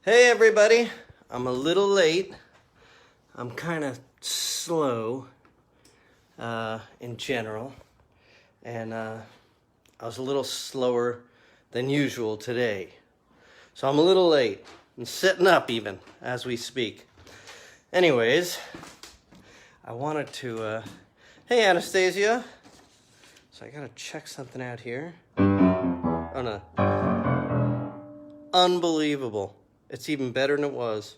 Hey everybody, I'm a little late. I'm kind of slow in general, and I was a little slower than usual today. So I'm a little late. I'm sitting up even as we speak. Anyways, I wanted to, hey Anastasia. So I gotta check something out here. Oh no. Unbelievable. It's even better than it was.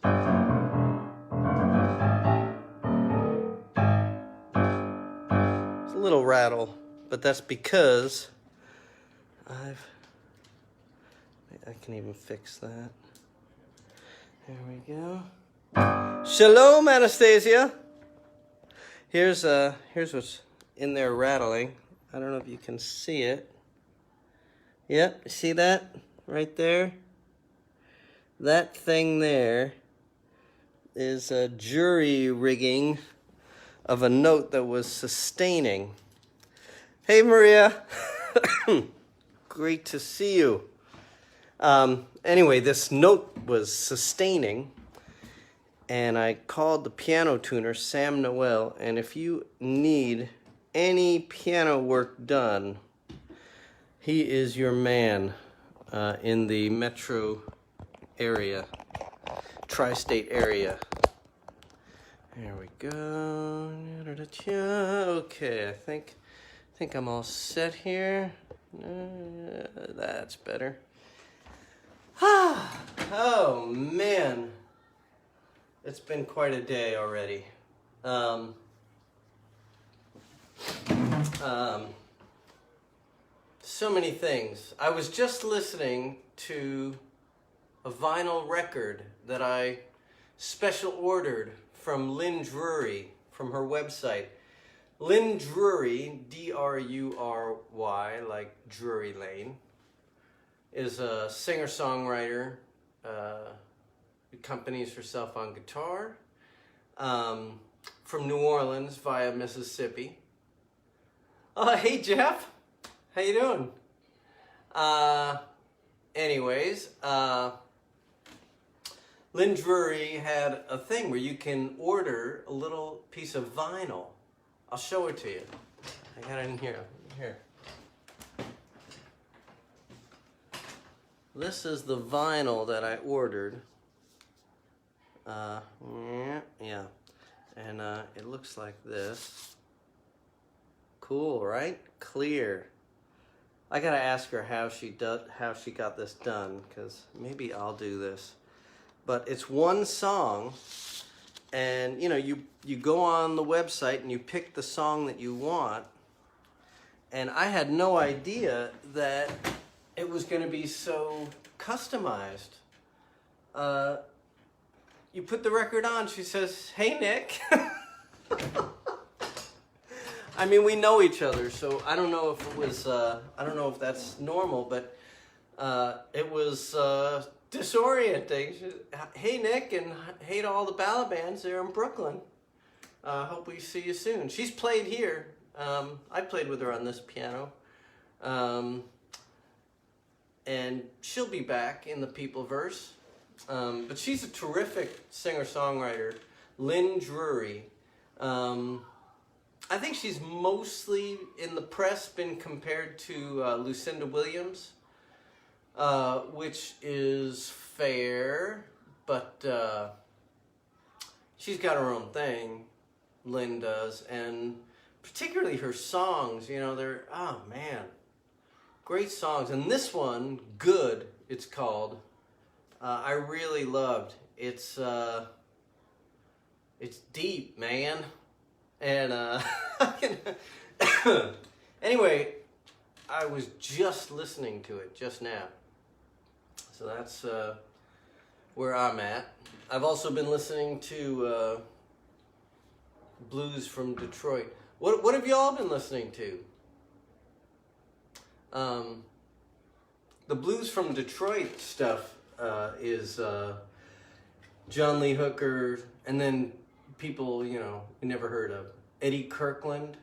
It's a little rattle, but that's because I can even fix that. There we go. Shalom, Anastasia. Here's what's in there rattling. I don't know if you can see it. Yep, you see that right there? That thing there is a jury rigging of a note that was sustaining. Hey, Maria. Great to see you. Anyway, this note was sustaining, and I called the piano tuner, Sam Noel, and if you need any piano work done, he is your man in the metro area, tri-state area. There we go. Okay, I think I'm all set here. That's better. Oh man, it's been quite a day already. So many things. I was just listening to a vinyl record that I special ordered from Lynn Drury from her website. Lynn Drury, D-R-U-R-Y, like Drury Lane, is a singer-songwriter, accompanies herself on guitar, from New Orleans via Mississippi. Hey Jeff, how you doing? Anyways, Lynn Drury had a thing where you can order a little piece of vinyl. I'll show it to you. I got it in here. Here. This is the vinyl that I ordered. Yeah. And it looks like this. Cool, right? Clear. I gotta ask her how she got this done, because maybe I'll do this. But it's one song, and you know, you go on the website and you pick the song that you want, and I had no idea that it was going to be so customized. You put the record on, she says, "Hey Nick." I mean, we know each other, so I don't know if it was, I don't know if that's normal, but it was disorienting. She said, "Hey Nick, and hey to all the Balabans there in Brooklyn. Hope we see you soon." She's played here. I played with her on this piano. And she'll be back in the Peopleverse. But she's a terrific singer-songwriter, Lynn Drury. I think she's mostly in the press been compared to Lucinda Williams, which is fair, but she's got her own thing, Lynn does, and particularly her songs, you know, they're, oh man, great songs. And this one, Good, it's called, I really loved. It's deep, man. And anyway, I was just listening to it just now. So that's where I'm at. I've also been listening to blues from Detroit. What have y'all been listening to? The blues from Detroit stuff is John Lee Hooker, and then people, you know, you never heard of. Eddie Kirkland,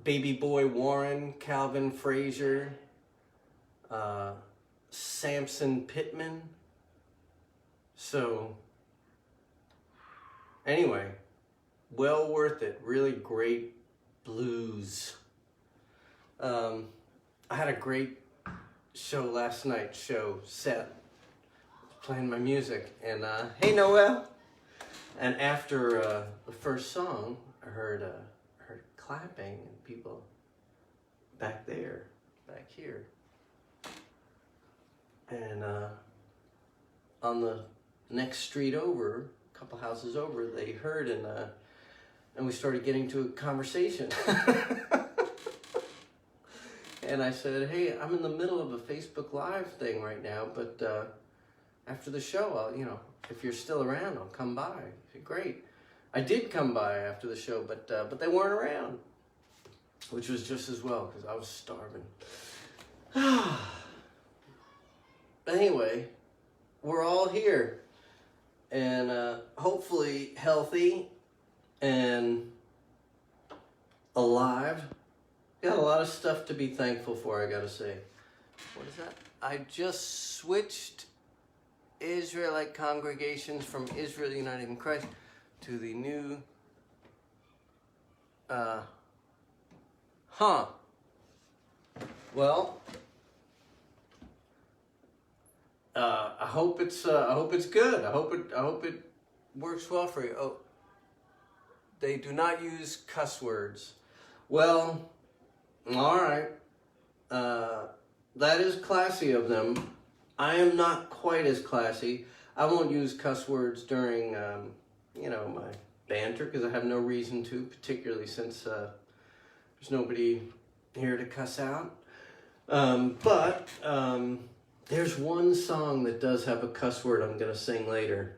Baby Boy Warren, Calvin Frazier, Samson Pittman. So, anyway, well worth it. Really great blues. I had a great show last night, set, playing my music, and hey Noel. And after the first song, I heard clapping and people back here. And on the next street over, a couple houses over, they heard, and we started getting to a conversation. And I said, hey, I'm in the middle of a Facebook Live thing right now, but after the show, I'll, if you're still around, I'll come by. I said, great. I did come by after the show, but they weren't around, which was just as well, because I was starving. But anyway, we're all here, and hopefully healthy and alive. Got a lot of stuff to be thankful for, I gotta say. What is that? I just switched Israelite congregations from Israel United in Christ to the new well, I hope it's good. I hope it works well for you. Oh, they do not use cuss words. Well, all right. That is classy of them. I am not quite as classy. I won't use cuss words during, my banter, because I have no reason to, particularly since there's nobody here to cuss out. But there's one song that does have a cuss word I'm going to sing later.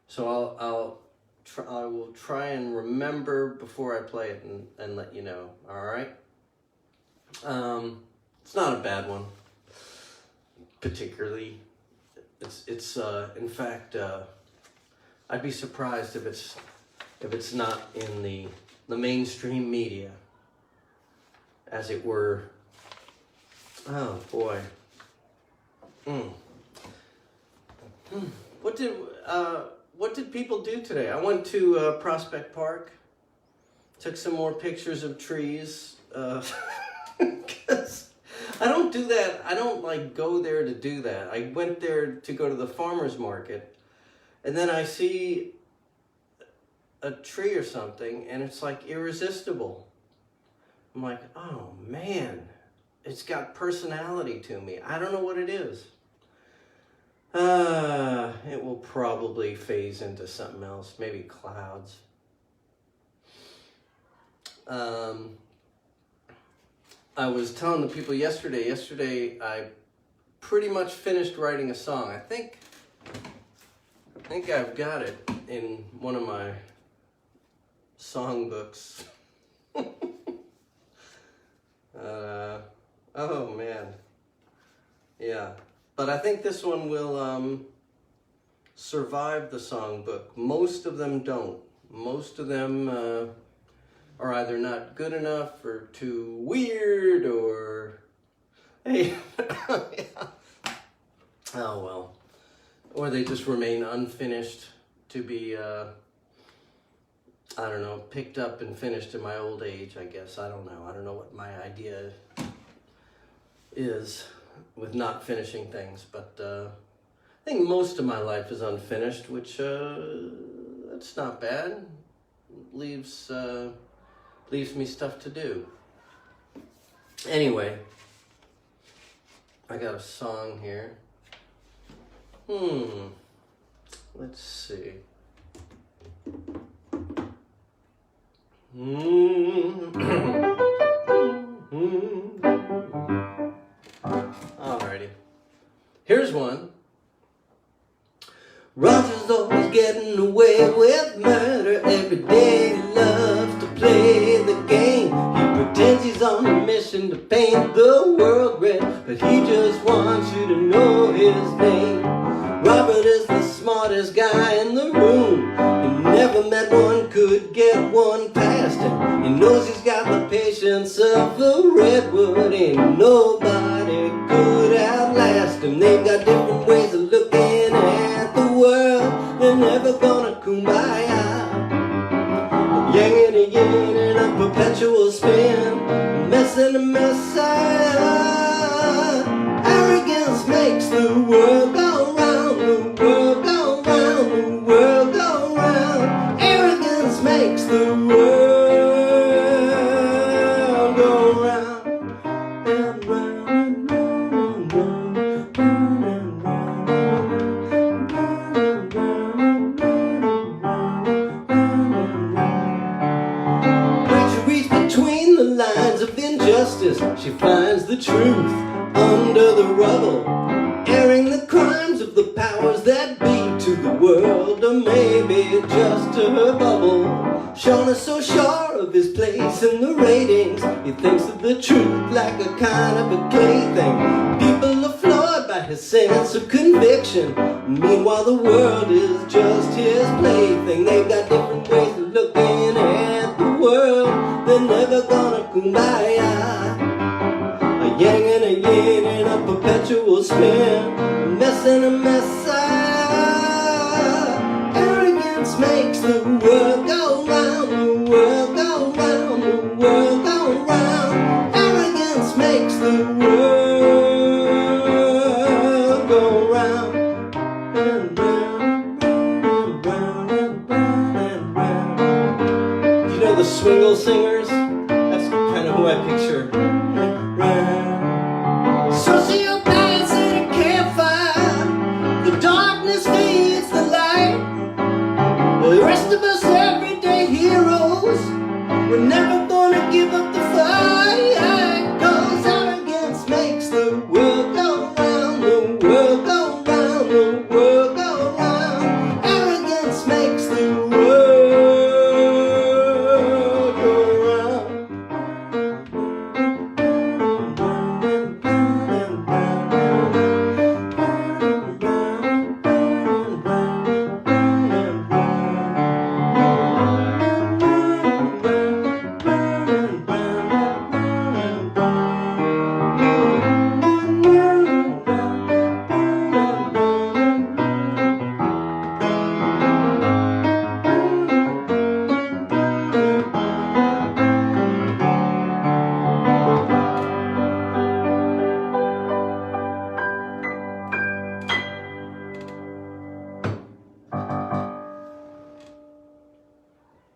So I will try and remember before I play it and let you know. All right? It's not a bad one, particularly. It's in fact, I'd be surprised if it's not in the mainstream media, as it were. Oh boy. What did people do today? I went to Prospect Park, took some more pictures of trees. 'Cause I don't do that. I don't go there to do that. I went there to go to the farmer's market, and then I see a tree or something, and it's irresistible. I'm like, oh man, it's got personality to me. I don't know what it is. It will probably phase into something else, maybe clouds. I was telling the people yesterday I pretty much finished writing a song. I think I've got it in one of my songbooks. Oh man. Yeah. But I think this one will survive the songbook. Most of them don't. Most of them are either not good enough or too weird or hey, yeah. Oh well, or they just remain unfinished to be I don't know, picked up and finished in my old age, I guess. I don't know what my idea is with not finishing things, but I think most of my life is unfinished, which that's not bad. Leaves me stuff to do. Anyway, I got a song here. Let's see. Alrighty. Here's one. Roger's always getting away with murder. Every day he loves to play the game. He pretends he's on a mission to paint the world red, but he just wants you to know his name. Robert is the smartest guy in the room. He never met one, could get one past him. He knows he's got the patience of a redwood. Ain't nobody could outlast him. They ways of looking at the world. They're never gonna kumbaya. Yang and a yin in a perpetual spin, mess and a messiah. Arrogance makes the world go round, the world go round, the world go round. Arrogance makes the world go round and round and round and round and round and round and round. When she reads between the lines of injustice, she finds the truth under the rubble, airing the crimes of the powers that be to the world, or maybe just to her bubble. Sean is so sure of his place in the ratings, he thinks of the truth like a kind of a plaything. People are floored by his sense of conviction, meanwhile the world is just his plaything. They've got different ways of looking at the world. They're never gonna kumbaya. A yang and a yin in a perpetual spin, a mess and a messiah. Arrogance makes the world go round, the world go round, the world go round. Arrogance makes the world go round and round and round and round and round. Do you know the Swingle Singers? That's kind of who I picture. Sociopaths in a campfire, the darkness feeds the light. The rest of us everyday heroes, we're never gonna give up the fight. Cause arrogance makes the world go round, the world go round, the world go round. Arrogance makes the world go round.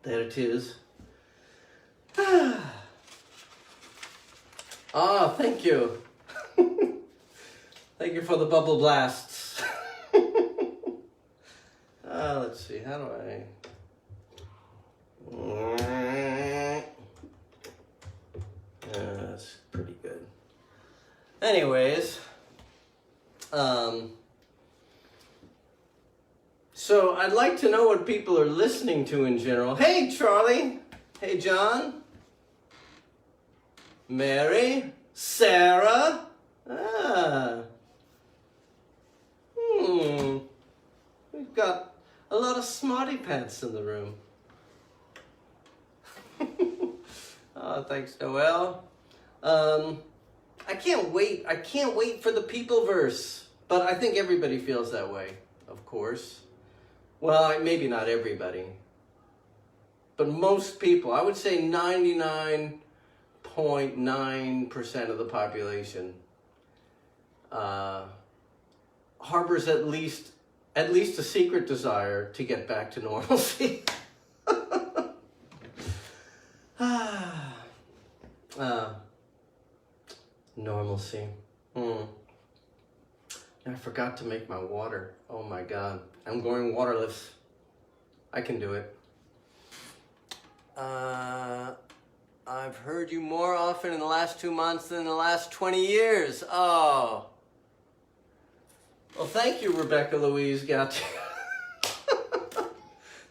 There it is. Ah, thank you. Thank you for the bubble blasts. Let's see, how do I... that's pretty good. Anyways, so I'd like to know what people are listening to in general. Hey, Charlie. Hey, John. Mary. Sarah. We've got a lot of smarty pants in the room. Oh, thanks, Noel. I can't wait for the people verse. But I think everybody feels that way, of course. Well, maybe not everybody. But most people, I would say 99.9% of the population harbors at least a secret desire to get back to normalcy. Normalcy. I forgot to make my water. Oh my God. I'm going waterless. I can do it. I've heard you more often in the last 2 months than in the last 20 years. Oh. Well, thank you, Rebecca Louise Gatti.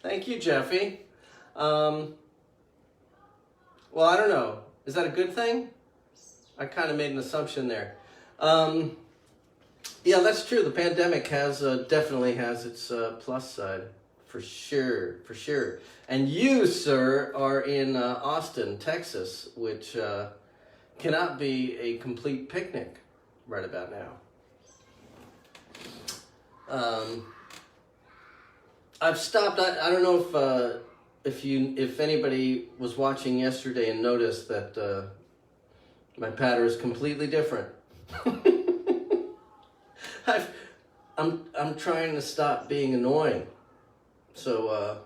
Thank you, Jeffy. Well, I don't know. Is that a good thing? I kind of made an assumption there. Yeah, that's true. The pandemic definitely has its plus side, for sure. And you, sir, are in Austin, Texas, which cannot be a complete picnic right about now. I've stopped. I don't know if anybody was watching yesterday and noticed that my patter is completely different. I'm trying to stop being annoying. So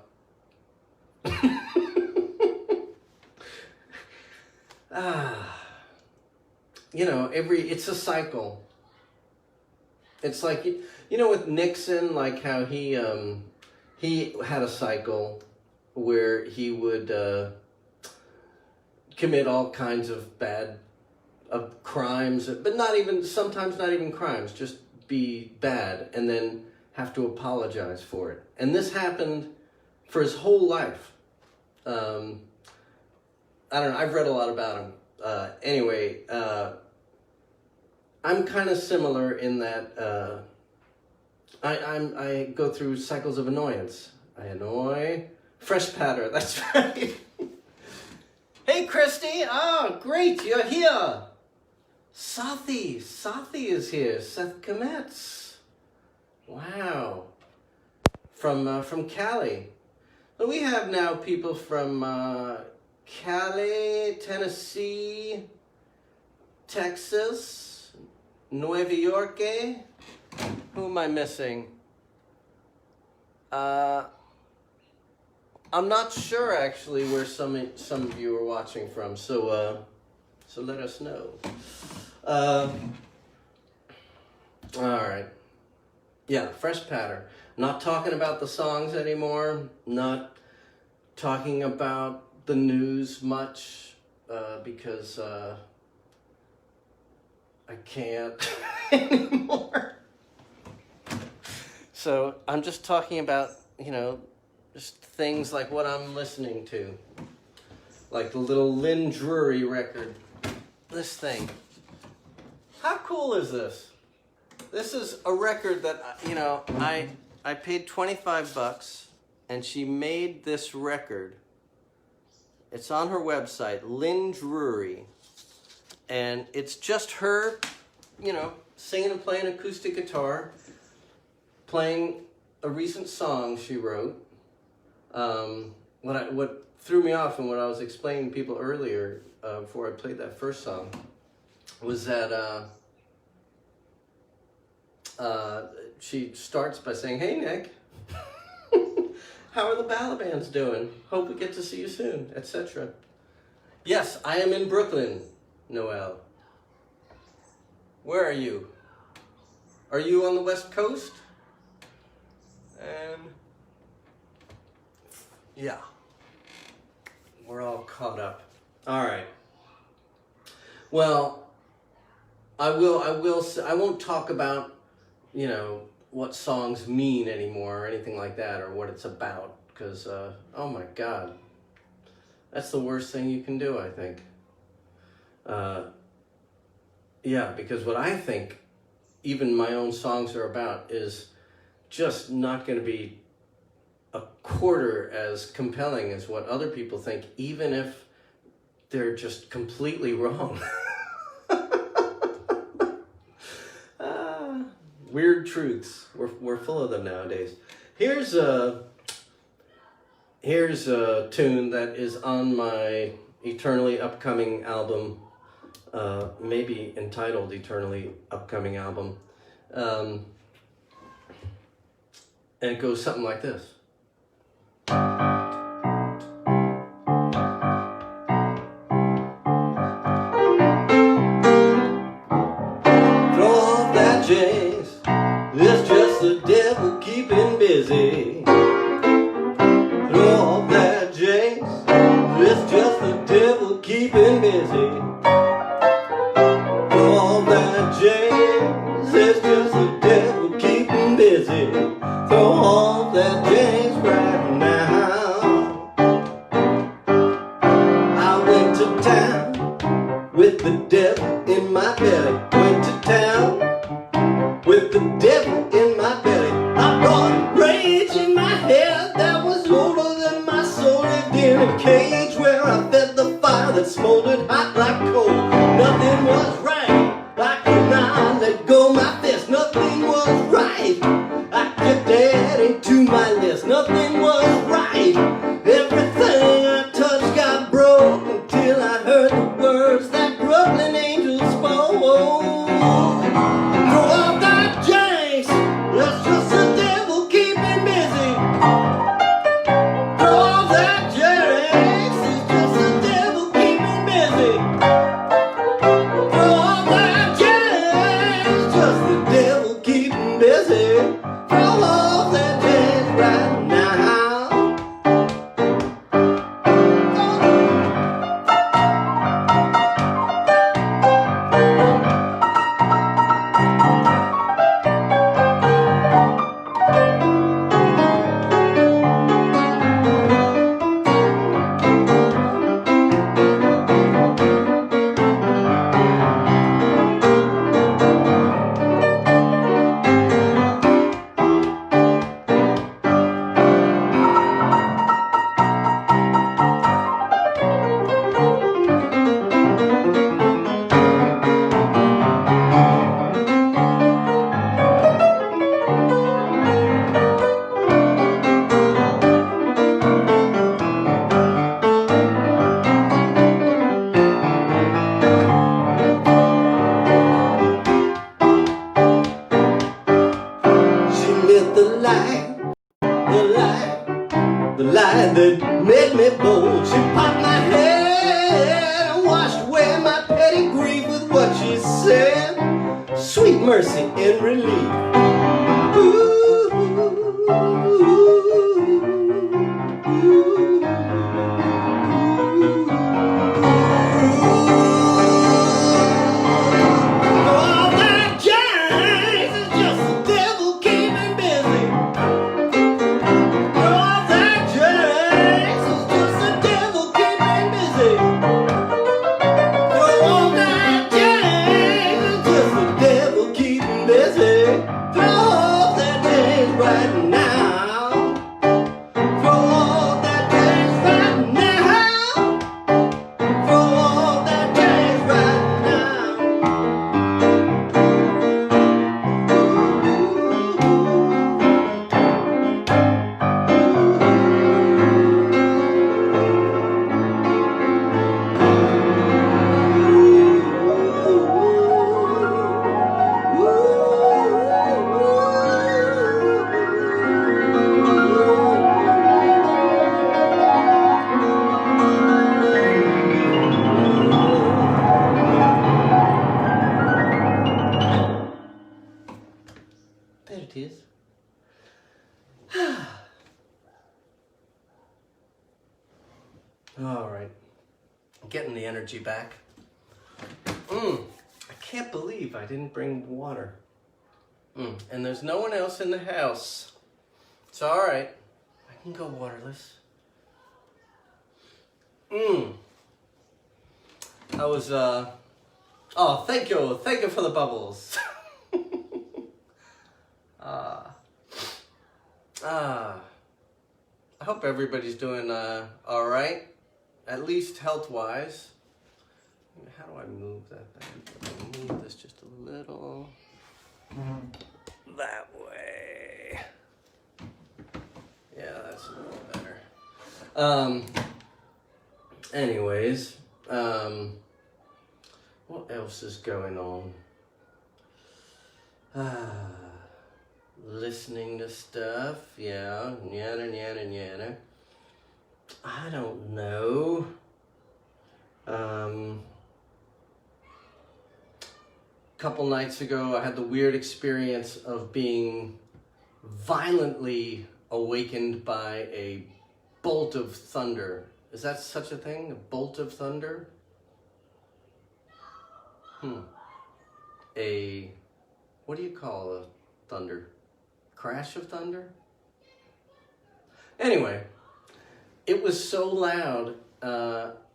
you know, it's a cycle. It's like, you know, with Nixon, like how he had a cycle where he would commit all kinds of crimes, but sometimes not even crimes, just be bad and then have to apologize for it. And this happened for his whole life. I don't know, I've read a lot about him. Anyway, I'm kind of similar in that I go through cycles of annoyance. I annoy. Fresh patter, that's right. Hey, Christy. Oh, great, you're here. Sathi is here. Seth Kometz. Wow. From Cali. So we have now people from Cali, Tennessee, Texas, Nueva York. Who am I missing? I'm not sure actually where some of you are watching from. So let us know. All right. Yeah, fresh patter. Not talking about the songs anymore. Not talking about the news much because I can't anymore. So I'm just talking about, you know, just things like what I'm listening to. Like the little Lynn Drury record. This thing. How cool is this? This is a record that, you know, I paid $25 and she made this record. It's on her website, Lynn Drury. And it's just her, you know, singing and playing acoustic guitar, playing a recent song she wrote. What threw me off and what I was explaining to people earlier before I played that first song was that she starts by saying, "Hey, Nick, how are the Balabans doing? Hope we get to see you soon," etc. Yes, I am in Brooklyn, Noel. Where are you? Are you on the West Coast? And yeah, we're all caught up. All right. Well, I won't talk about, you know, what songs mean anymore or anything like that or what it's about because, oh my God, that's the worst thing you can do, I think. Yeah, because what I think even my own songs are about is just not going to be a quarter as compelling as what other people think, even if they're just completely wrong. Weird truths. We're full of them nowadays. Here's a tune that is on my eternally upcoming album, maybe entitled Eternally Upcoming Album. And it goes something like this. Throw off that jinx, it's just the devil keeping busy. Throw off that jinx, it's just the devil keeping busy. Throw off that jinx, it's just the devil keeping busy. Throw off that jinx right now. I went to town with the devil in my belly. Went to town with the devil in my belly. I brought rage in my head. busy. Throw off that jazz right now. The light that made me bold. She popped my head and washed away my petty grief with what she said. Sweet mercy and relief. Ooh, all that jazz is just the devil keeping busy. There it is. All right, I'm getting the energy back. I can't believe I didn't bring water. And there's no one else in the house. It's all right. I can go waterless. I was, oh, thank you for the bubbles. I hope everybody's doing all right, at least health-wise. How do I move that thing? I'll move this just a little that way. Yeah, that's a little better. Anyways, what else is going on? Listening to stuff, yeah, yada. I don't know. Couple nights ago, I had the weird experience of being violently awakened by a bolt of thunder. Is that such a thing? A bolt of thunder? What do you call a thunder? Crash of thunder? Anyway, it was so loud.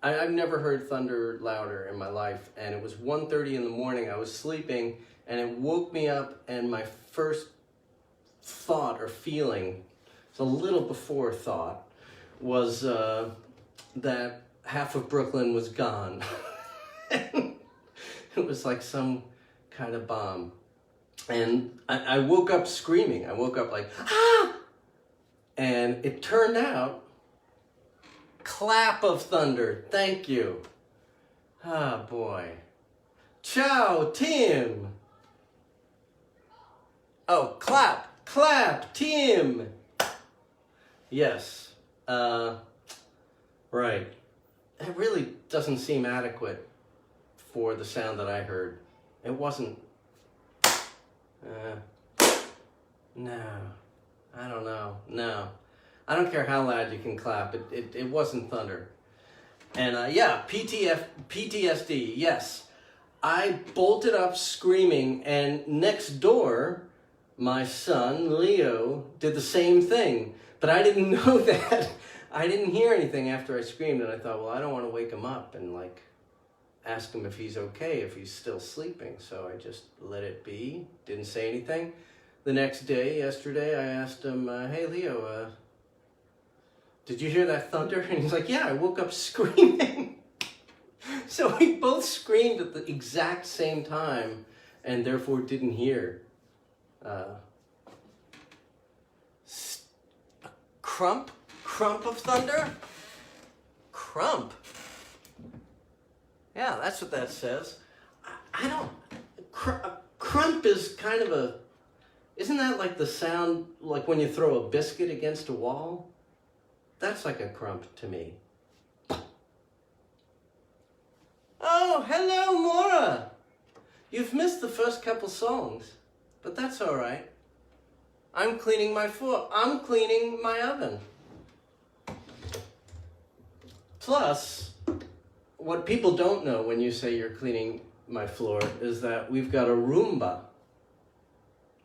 I've never heard thunder louder in my life, and it was 1:30 in the morning. I was sleeping, and it woke me up, and my first thought or feeling, it's a little before thought, was that half of Brooklyn was gone. It was like some kind of bomb. And I woke up screaming. I woke up like, ah! And it turned out, clap of thunder. Thank you. Ah, boy. Ciao, Tim. Oh, clap, Tim. Yes. Right. It really doesn't seem adequate for the sound that I heard. It wasn't. No. I don't know. No. I don't care how loud you can clap. It wasn't thunder. And yeah, PTSD, yes. I bolted up screaming, and next door, my son, Leo, did the same thing. But I didn't know that. I didn't hear anything after I screamed, and I thought, well, I don't want to wake him up and, like, ask him if he's okay, if he's still sleeping. So I just let it be, didn't say anything. The next day, yesterday, I asked him, hey, Leo, did you hear that thunder? And he's like, yeah, I woke up screaming. So we both screamed at the exact same time and therefore didn't hear. A crump? Crump of thunder? Crump? Yeah, that's what that says. I don't... crump is kind of a... Isn't that like the sound, like when you throw a biscuit against a wall? That's like a crump to me. Oh, hello, Maura. You've missed the first couple songs, but that's all right. I'm cleaning my oven. Plus, what people don't know when you say you're cleaning my floor is that we've got a Roomba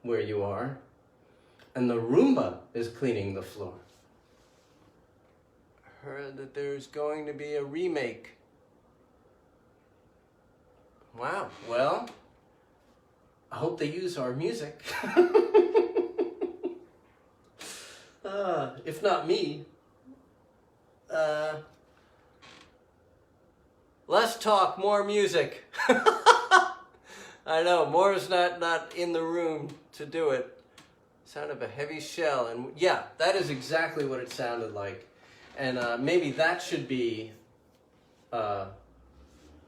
where you are, and the Roomba is cleaning the floor. Heard that there's going to be a remake. Wow, well, I hope they use our music. If not me. Less talk, more music. I know, Maura's not in the room to do it. Sound of a heavy shell, and yeah, that is exactly what it sounded like. And maybe that should be, it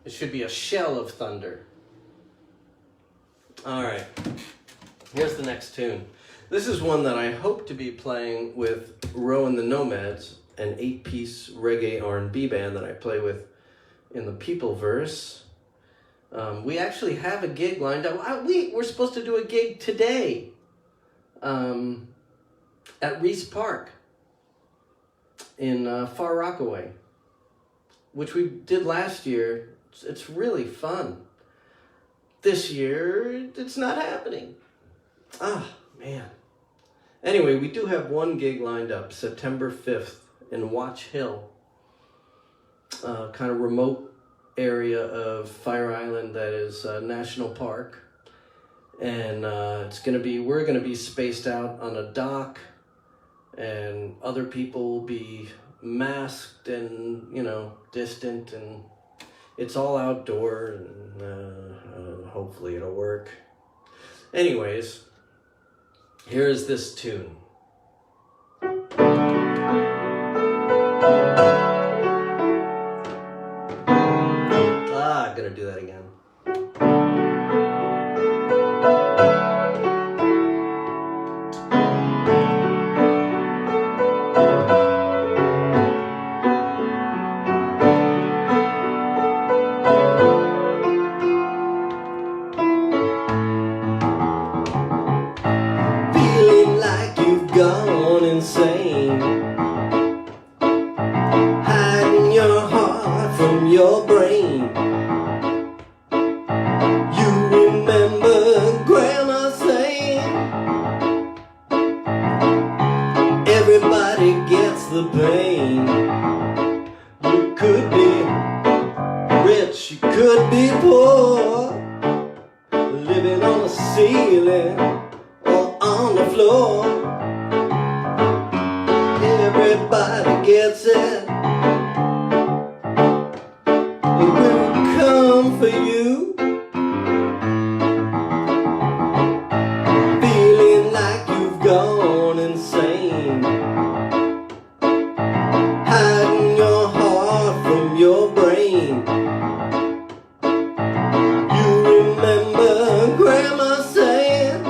should be a shell of thunder. All right, here's the next tune. This is one that I hope to be playing with Row and the Nomads, an 8-piece reggae R&B band that I play with in the Peopleverse. We actually have a gig lined up. We're supposed to do a gig today at Reese Park in Far Rockaway, which we did last year. It's really fun. This year, it's not happening. Ah, man. Anyway, we do have one gig lined up, September 5th in Watch Hill, kind of remote area of Fire Island that is a national park. And we're gonna be spaced out on a dock, and other people will be masked and, distant, and it's all outdoor, and hopefully it'll work. Anyways, here's this tune. Gonna do that again. Feeling like you've gone insane, hiding your heart from your brain. Everybody gets the pain. You could be rich, you could be poor, living on the ceiling or on the floor. Everybody gets it. It will come for you. Feeling like you've gone insane, hiding your heart from your brain. You remember Grandma saying,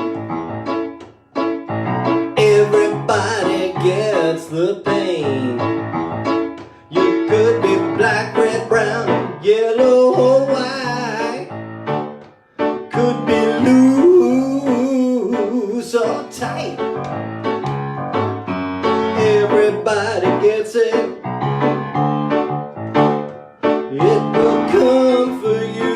everybody gets the pain. You could be black, red, brown, yellow or white. Could be loose or tight. Hey! Everybody gets it. It will come for you.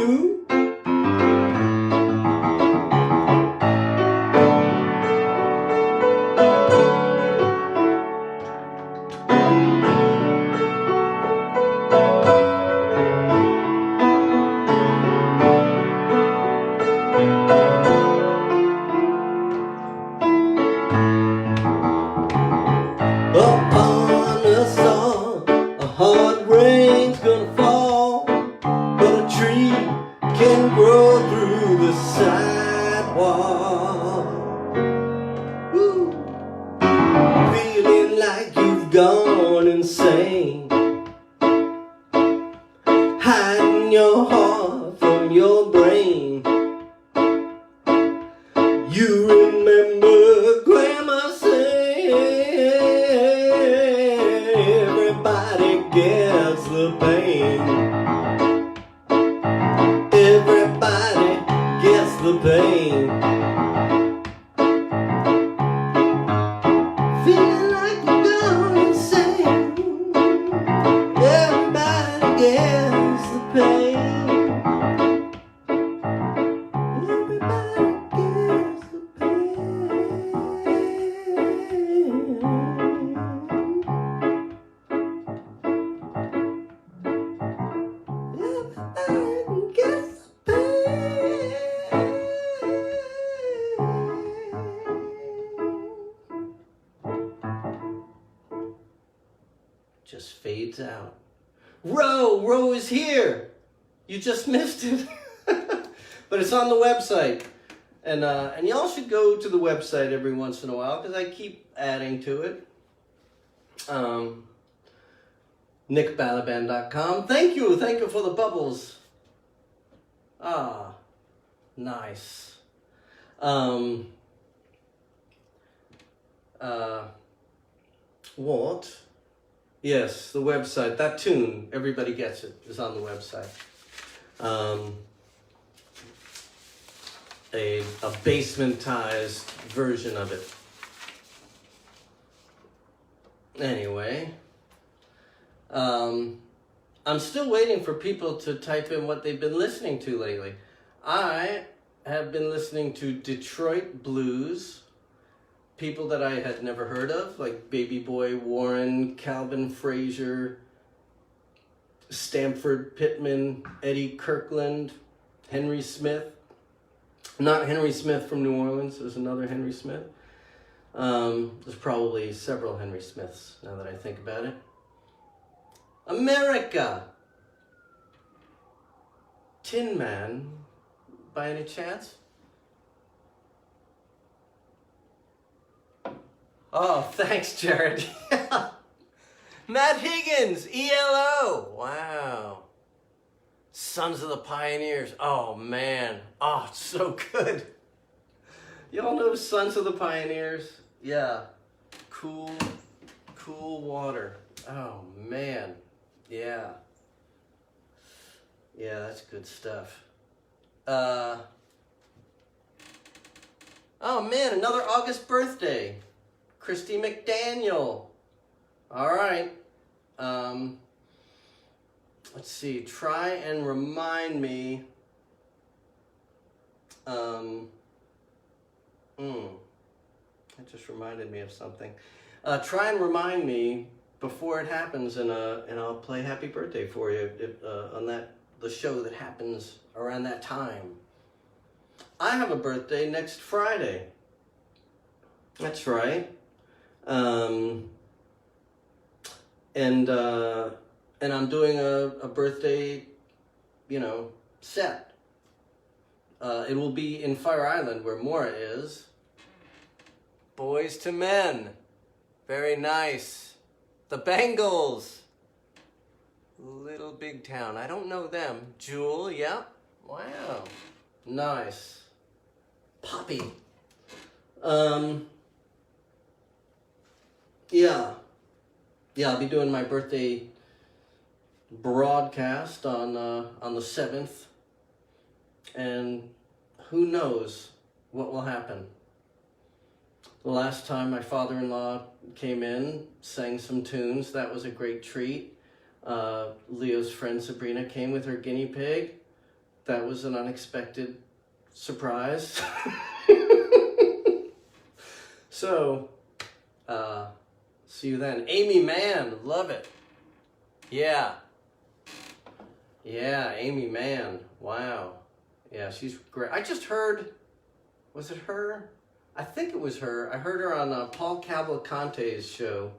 Upon us all, a hard rain's gonna fall, but a tree can grow through the sidewalk. Woo. Feeling like you've gone insane, hiding your heart from your brain. You remember Grandma saying, everybody gets the pain. Everybody gets the pain. Feeling like you're gone insane. Everybody gets the pain. Everybody gets the just fades out. Row is here. You just missed it. But it's on the website. And y'all should go to the website every once in a while because I keep adding to it. NickBalaban.com. Thank you for the bubbles. Ah, nice. What? Yes, the website. That tune, Everybody Gets It, is on the website. A basementized version of it. Anyway, I'm still waiting for people to type in what they've been listening to lately. I have been listening to Detroit blues, people that I had never heard of, like Baby Boy Warren, Calvin Frazier, Stamford Pittman, Eddie Kirkland, Henry Smith. Not Henry Smith from New Orleans, there's another Henry Smith. There's probably several Henry Smiths, now that I think about it. America! Tin Man, by any chance? Oh, thanks, Jared. Matt Higgins, ELO. Wow. Sons of the Pioneers. Oh, man. Oh, it's so good. Y'all know Sons of the Pioneers? Yeah. Cool water. Oh, man. Yeah. Yeah, that's good stuff. Oh, man, another August birthday. Christy McDaniel. All right. Let's see. Try and remind me. It just reminded me of something. Try and remind me before it happens, and I'll play Happy Birthday for you on the show that happens around that time. I have a birthday next Friday. That's right. And I'm doing a birthday, set. It will be in Fire Island where Maura is. Boys to Men. Very nice. The Bengals. Little Big Town. I don't know them. Jewel, yeah. Wow. Nice. Poppy. Yeah, I'll be doing my birthday broadcast on the 7th, and who knows what will happen. The last time my father-in-law came in, sang some tunes. That was a great treat. Leo's friend Sabrina came with her guinea pig. That was an unexpected surprise. So, see you then. Amy Mann, love it. Yeah. Yeah, Amy Mann. Wow. Yeah, she's great. I just heard, was it her? I think it was her. I heard her on Paul Cavalcante's show.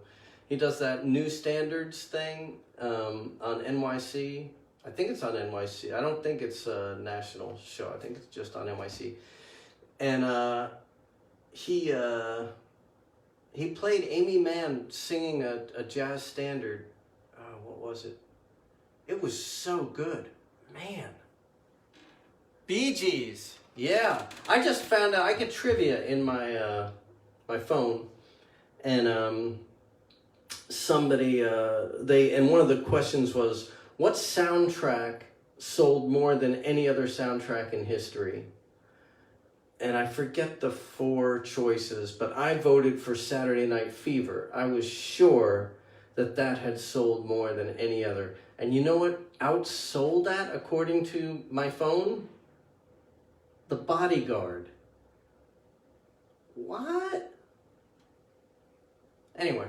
He does that New Standards thing on NYC. I think it's on NYC. I don't think it's a national show. I think it's just on NYC. And he played Amy Mann singing a jazz standard. What was it? It was so good. Man. Bee Gees. Yeah. I just found out I get trivia in my my phone. And somebody and one of the questions was, what soundtrack sold more than any other soundtrack in history? And I forget the 4 choices, but I voted for Saturday Night Fever. I was sure that that had sold more than any other. And you know what outsold that, according to my phone? The Bodyguard. What? Anyway,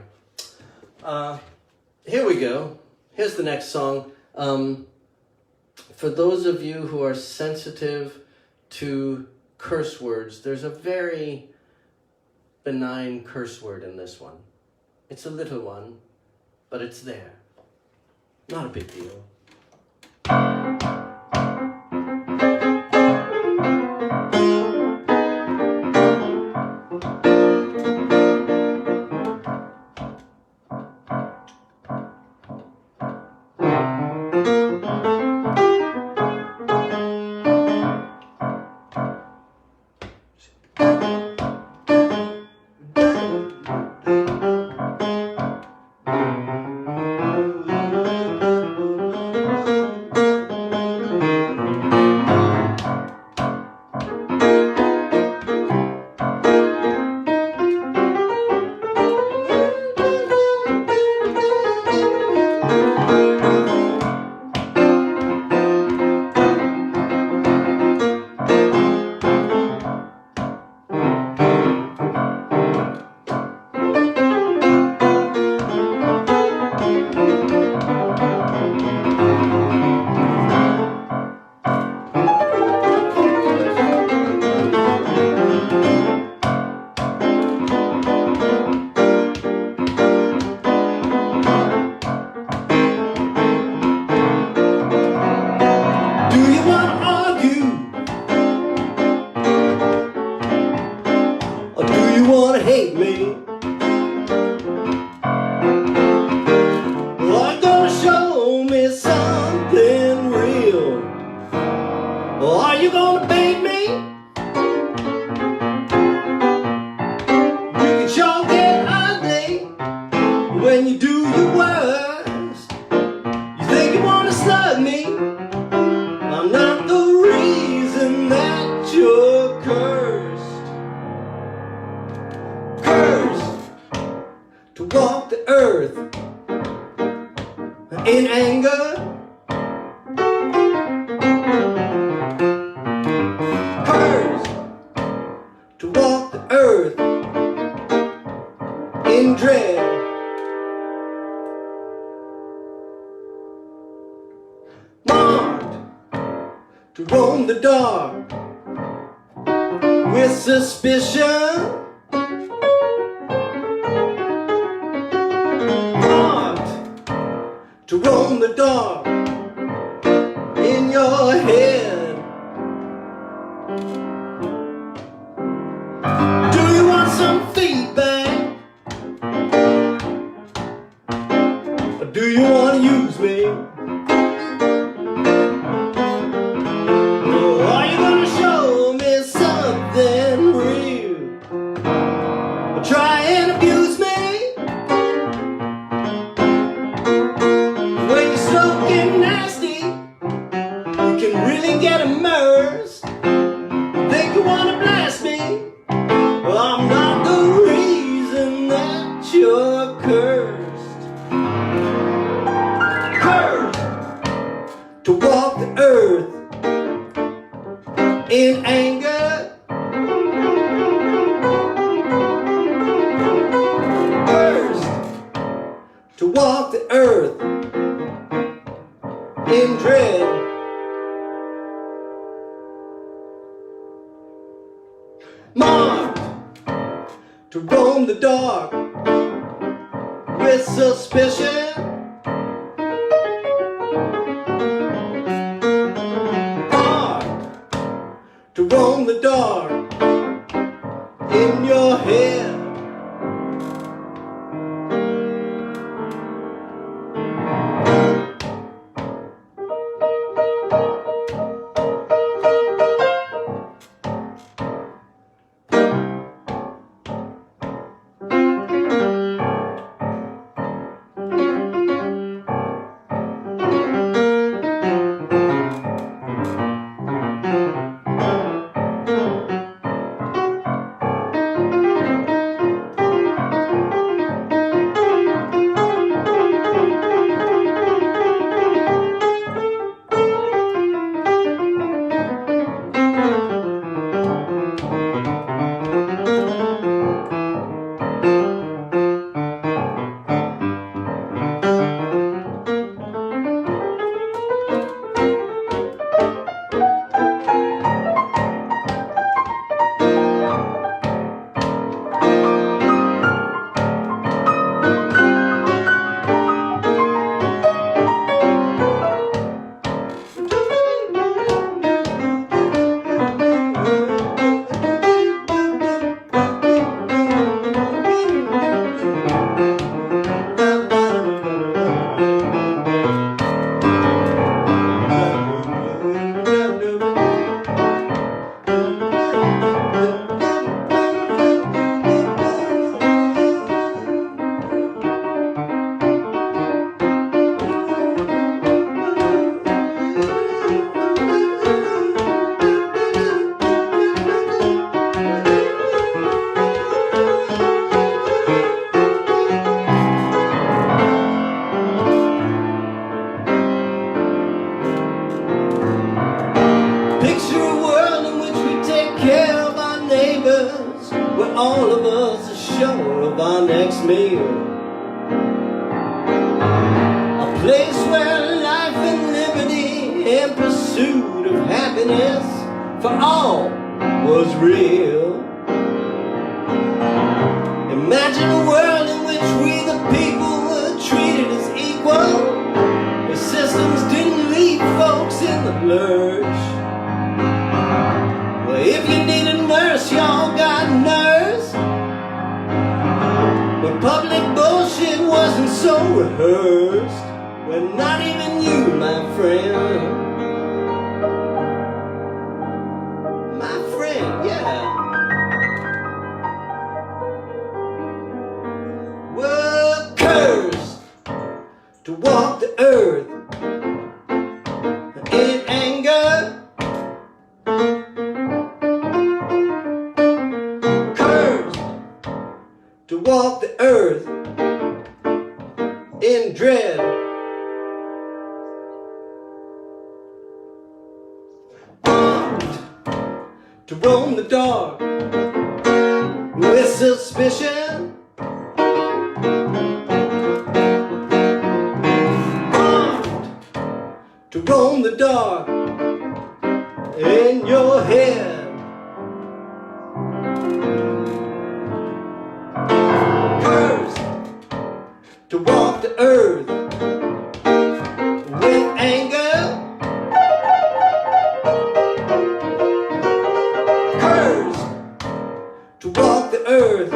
here we go. Here's the next song. For those of you who are sensitive to curse words, there's a very benign curse word in this one. It's a little one, but it's there. Not a big deal. When you do your worst, you think you want to slug me. I'm not the reason that you're cursed. Cursed to walk the earth in anger. Cursed to walk the earth in dread. To roam the dark with suspicion. Marked to roam the dark in your head. Do you want some feedback? Or do you want to use me? Try and abuse me when you're smoking nasty. You can really get immersed. Think you wanna blast me? Well, I'm not the real. in dread. Marked to roam the dark with suspicion. Marked to roam the dark in your head. Where all of us are sure of our next meal. A place where life and liberty and pursuit of happiness for all was real. Imagine a world in which we the people were treated as equal. The systems didn't leave folks in the lurch. Well, if you need a nurse, y'all got nursed. But public bullshit wasn't so rehearsed. Well, not even you, my friend. My friend, yeah. Were cursed to walk the earth in anger. To walk the earth in dread. Armed to roam the dark with suspicion. Armed to roam the dark in your head. To walk the earth with anger. Cursed to walk the earth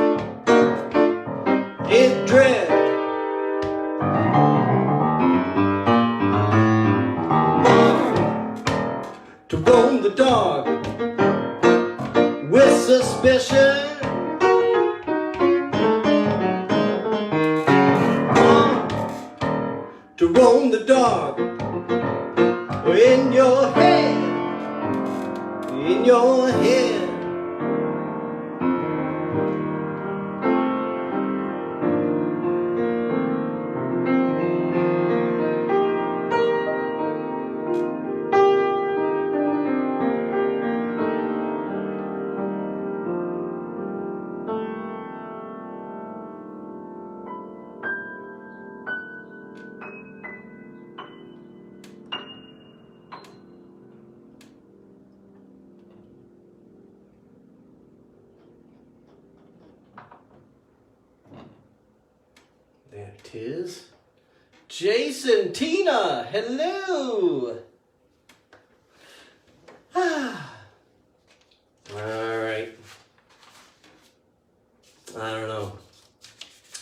in dread. Marked to roam the dark with suspicion. To roam the dark in your head, in your head. There it is. Jason, Tina, hello. All right. I don't know.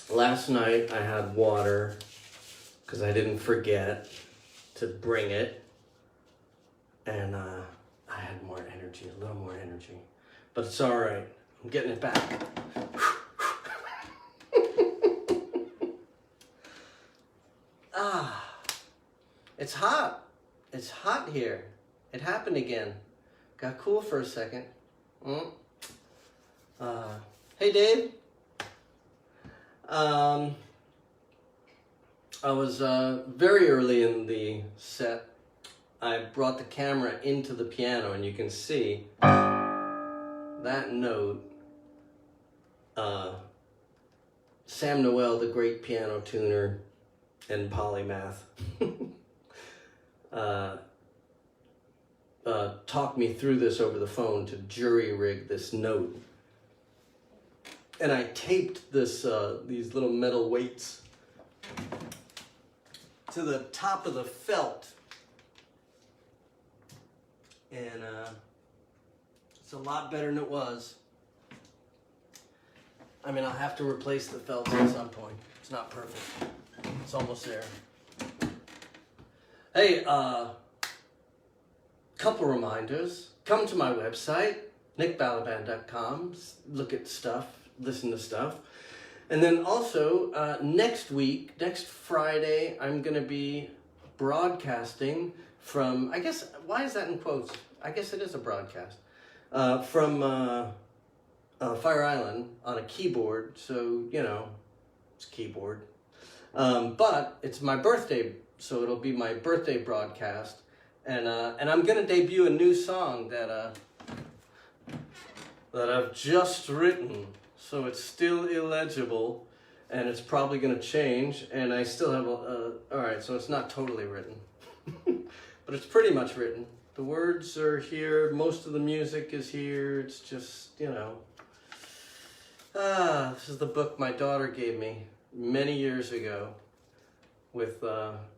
Last night I had water because I didn't forget to bring it. And I had more energy, a little more energy. But it's all right. I'm getting it back. It's hot. It's hot here. It happened again. Got cool for a second. Hey, Dave. I was very early in the set. I brought the camera into the piano, and you can see that note. Sam Noel, the great piano tuner and polymath, talked me through this over the phone to jury rig this note. And I taped this these little metal weights to the top of the felt. And it's a lot better than it was. I mean, I'll have to replace the felt at some point. It's not perfect. It's almost there. Hey, couple reminders. Come to my website, nickbalaban.com. Look at stuff, listen to stuff. And then also, next week, next Friday, I'm going to be broadcasting from, I guess, why is that in quotes? I guess it is a broadcast. From Fire Island on a keyboard, so, you know, it's keyboard. But it's my birthday, so it'll be my birthday broadcast. And I'm going to debut a new song that I've just written. So it's still illegible, and it's probably going to change, and I still have alright, so it's not totally written. But it's pretty much written. The words are here, most of the music is here, it's just, you know. This is the book my daughter gave me many years ago. With,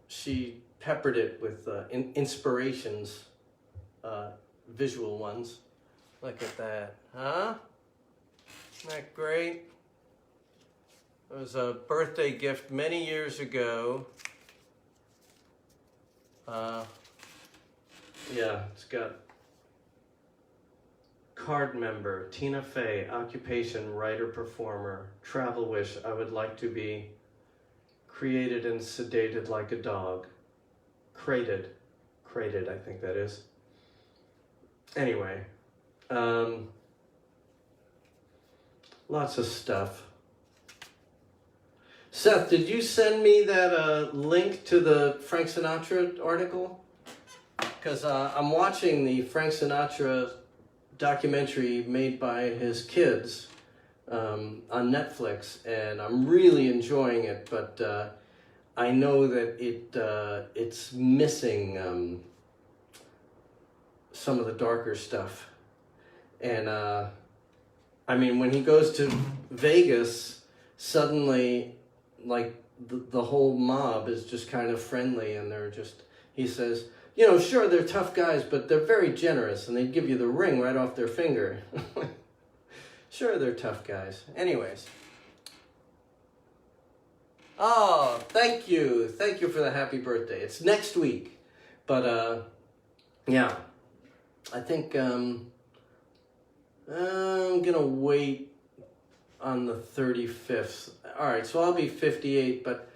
she peppered it with inspirations, visual ones. Look at that, huh? Isn't that great? It was a birthday gift many years ago. Yeah, it's got card member, Tina Fey, occupation, writer, performer, travel wish, I would like to be created and sedated like a dog. Crated, I think that is. Anyway, lots of stuff. Seth, did you send me that link to the Frank Sinatra article? Because I'm watching the Frank Sinatra documentary made by his kids on Netflix, and I'm really enjoying it, but I know that it's missing some of the darker stuff. And I mean, when he goes to Vegas, suddenly, like, the whole mob is just kind of friendly, and they're just, he says, you know, sure, they're tough guys, but they're very generous, and they give you the ring right off their finger. Sure, they're tough guys. Anyways. Oh, thank you. Thank you for the happy birthday. It's next week. But, yeah. I think I'm going to wait on the 35th. All right, so I'll be 58, but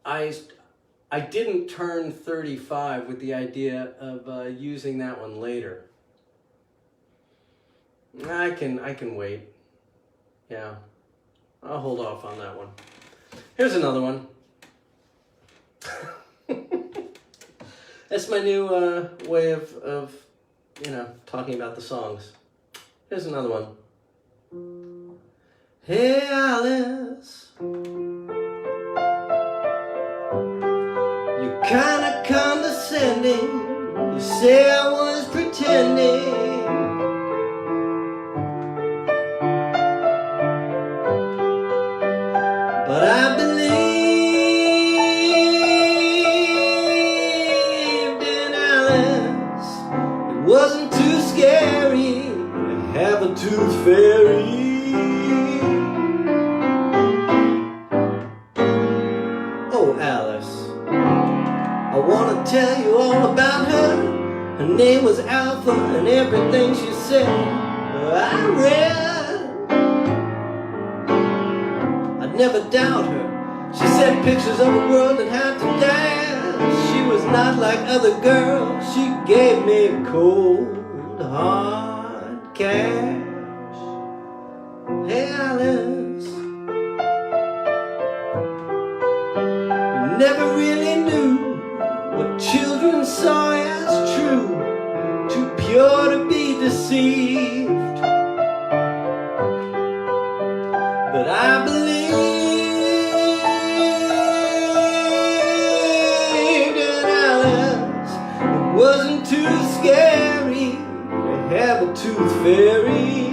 I didn't turn 35 with the idea of using that one later. I can wait. Yeah, I'll hold off on that one. Here's another one. That's my new way of, you know, talking about the songs. Here's another one. Hey, Alice. You're kinda condescending. You say I was pretending. But I believe fairy. Oh, Alice, I want to tell you all about her. Her name was Alpha, and everything she said I read. I'd never doubt her. She sent pictures of a world that had to dance. She was not like other girls. She gave me cold, hard cash. Hey, Alice, you never really knew what children saw as true, too pure to be deceived. But I believed in Alice. It wasn't too scary to have a tooth fairy.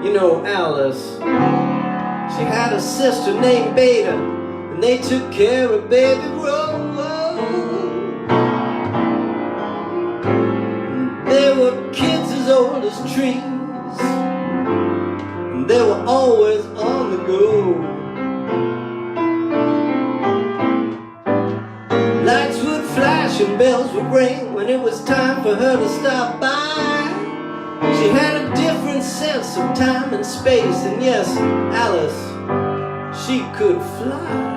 You know Alice, she had a sister named Beta, and they took care of baby Rose. They were kids as old as trees, and they were always on the go. Lights would flash and bells would ring when it was time for her to stop by. She had a different sense of time and space, and yes, Alice, she could fly.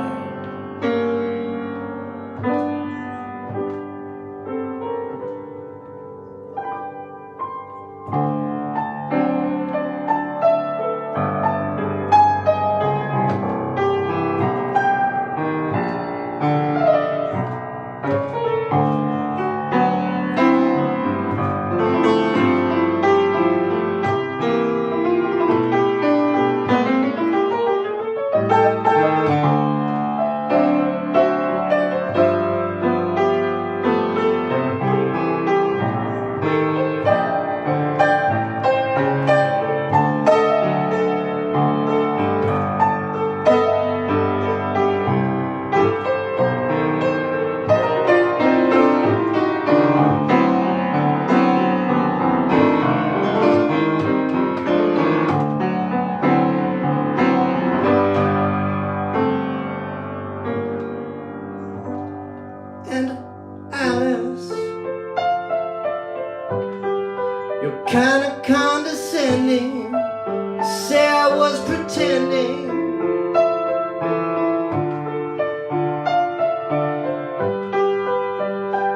And Alice, you're kinda condescending, say I was pretending.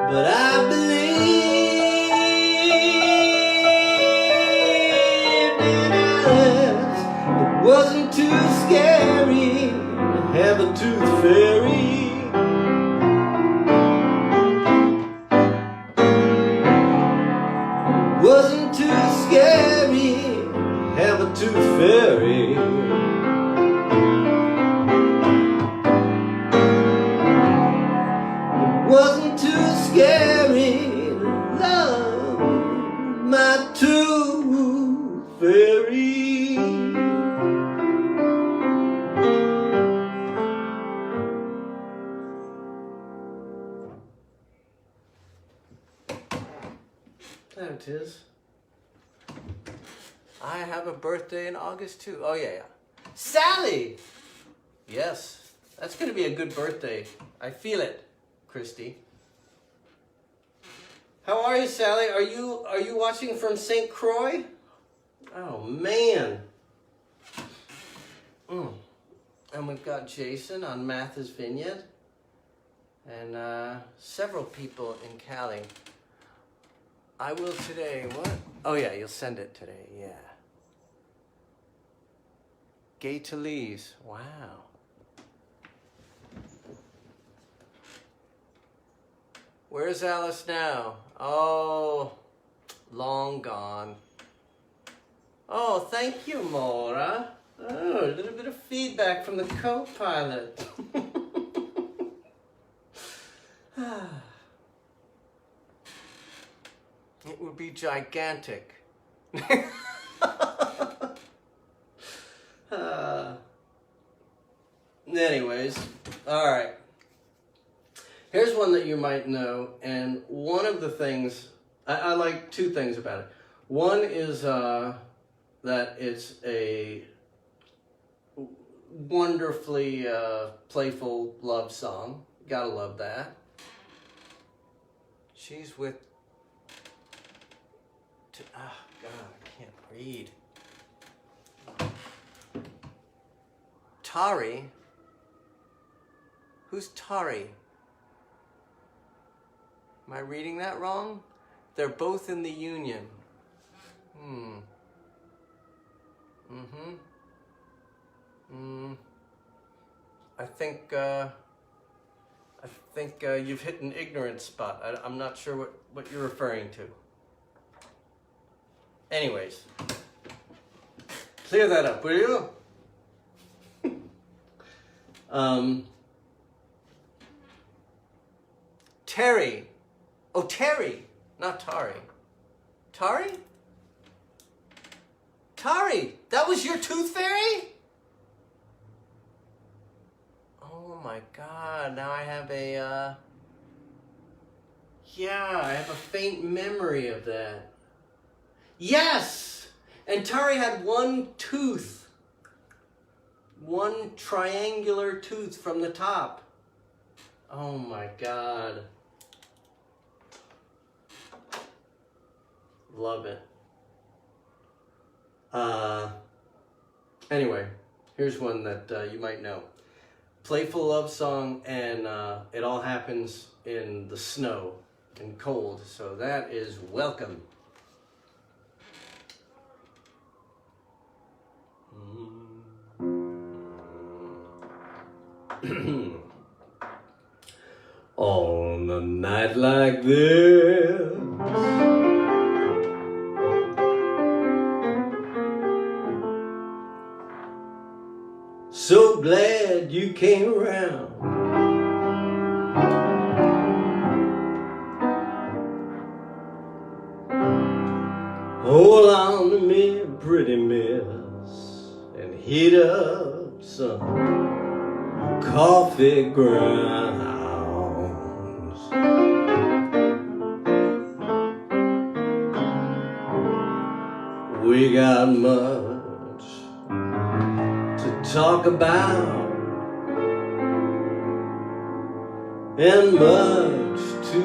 But I believed in Alice. It wasn't too scary to have a tooth fairy. Wasn't too scary to have a tooth fairy. It wasn't too scary to love my tooth fairy. There it is. I have a birthday in August too. Oh yeah. Sally! Yes, that's gonna be a good birthday. I feel it, Christy. How are you, Sally? Are you watching from St. Croix? Oh man. And we've got Jason on Martha's Vineyard. And several people in Cali. I will today. What? Oh yeah, you'll send it today. Yeah. Gay to Lee's. Wow. Where's Alice now? Oh, long gone. Oh, thank you, Maura. Oh, a little bit of feedback from the co-pilot. It would be gigantic. Anyways, all right. Here's one that you might know, and one of the things I like two things about it. One is that it's a wonderfully playful love song. Gotta love that. She's with... Oh, God, I can't read. Tari? Who's Tari? Am I reading that wrong? They're both in the Union. I think you've hit an ignorant spot. I'm not sure what you're referring to. Anyways, clear that up, will you? Terry. Oh, Terry, not Tari. Tari? Tari, that was your tooth fairy? Oh my God, now I have a, yeah, I have a faint memory of that. Yes! And Tari had one tooth. One triangular tooth from the top. Oh my God. Love it. Anyway, here's one that you might know. Playful love song, and it all happens in the snow and cold, so that is welcome. On a night like this, so glad you came around. Hold on to me, pretty miss, and heat up some coffee grounds. We got much to talk about and much to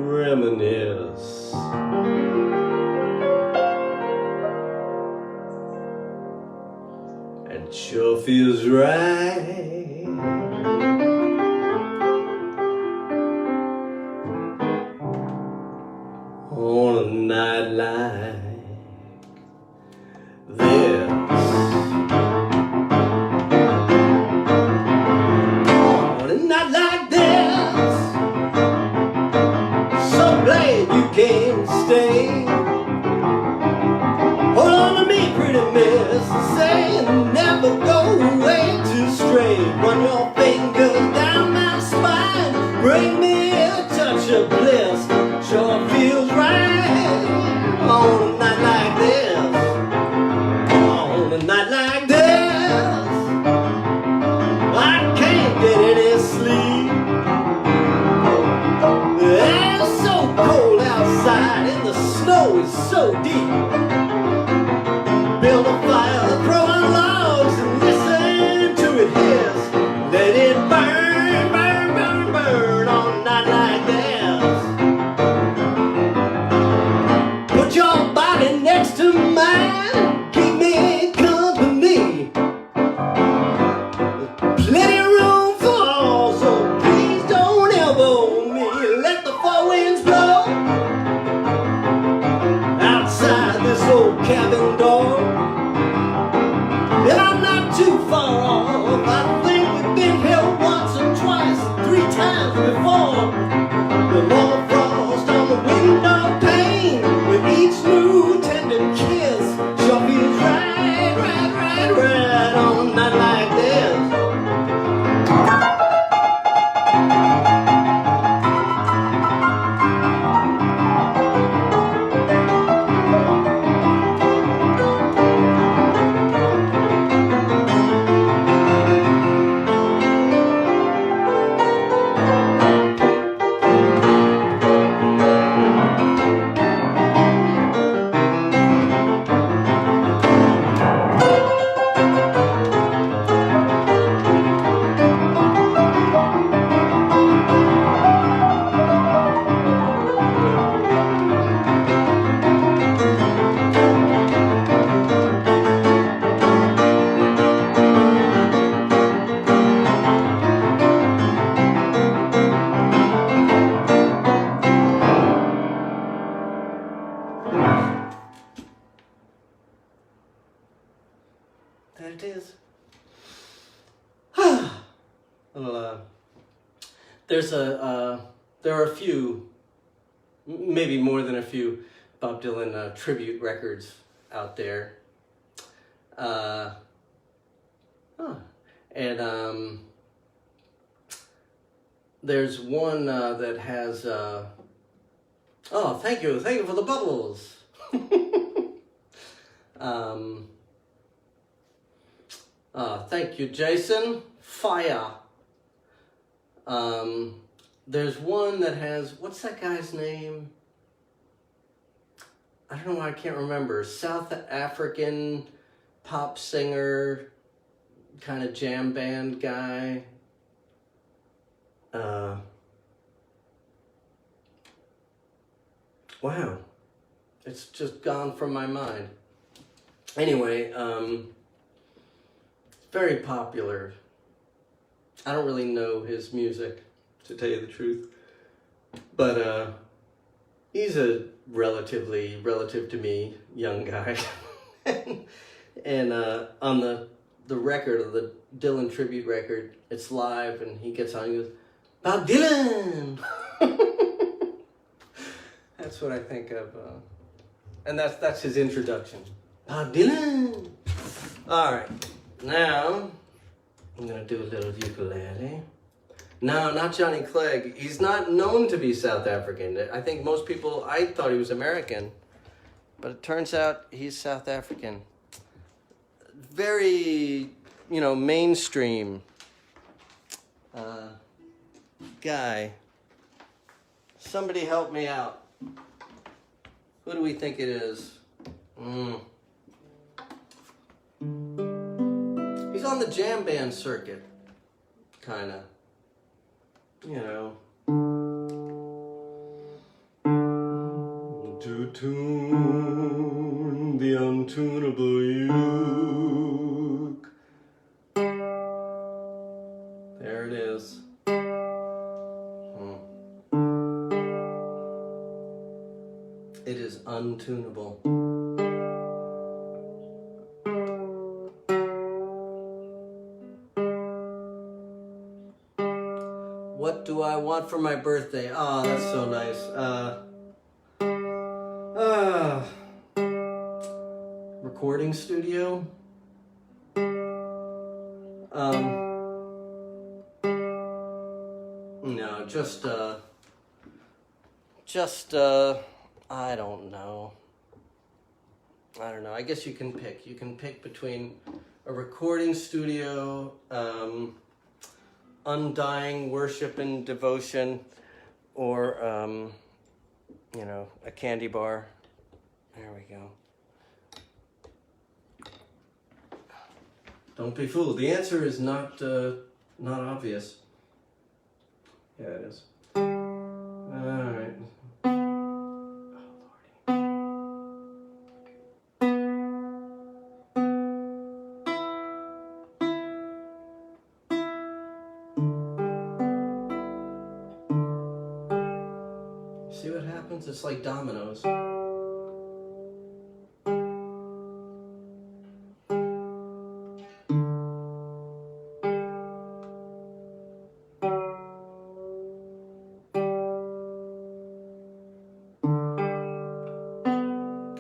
reminisce. And sure feels right on a night like this. On a night like this, so glad you came to stay. Hold on to me, pretty miss, and say never go away to stray. Run your fingers down my spine, bring me a touch of bliss. Sure feels right on a night like this. On a night like this, I can't get any sleep. It's so cold outside and the snow is so deep. Build a fire, throw on logs and listen to it hiss. Let it burn, burn, burn, burn on a night like this. Put your body next to mine, keep me company. Plenty of room for all, so please don't elbow me. Let the four winds blow outside this old cabin door. There it is. Well, there are a few, maybe more than a few, Bob Dylan tribute records out there. And there's one that has, oh, thank you for the bubbles. Thank you, Jason. Fire. There's one that has, what's that guy's name? I don't know why I can't remember. South African pop singer, kind of jam band guy. Wow. It's just gone from my mind. Anyway, very popular. I don't really know his music, to tell you the truth. But he's a relative to me, young guy. And on the record, of the Dylan tribute record, it's live, and he gets on and goes, Bob Dylan! That's what I think of. And that's his introduction. Bob Dylan! Alright, now I'm going to do a little ukulele. No, not Johnny Clegg. He's not known to be South African. I think most people, I thought he was American. But it turns out he's South African. Very, mainstream guy. Somebody help me out. Who do we think it is? He's on the jam band circuit, kind of. To tune the untunable uke. There it is. It is untunable. What do I want for my birthday? Oh, that's so nice. Recording studio. No, just I don't know. I guess you can pick. You can pick between a recording studio, undying worship and devotion, or a candy bar. There we go. Don't be fooled. The answer is not obvious. Yeah, it is. All right. See what happens? It's like dominoes.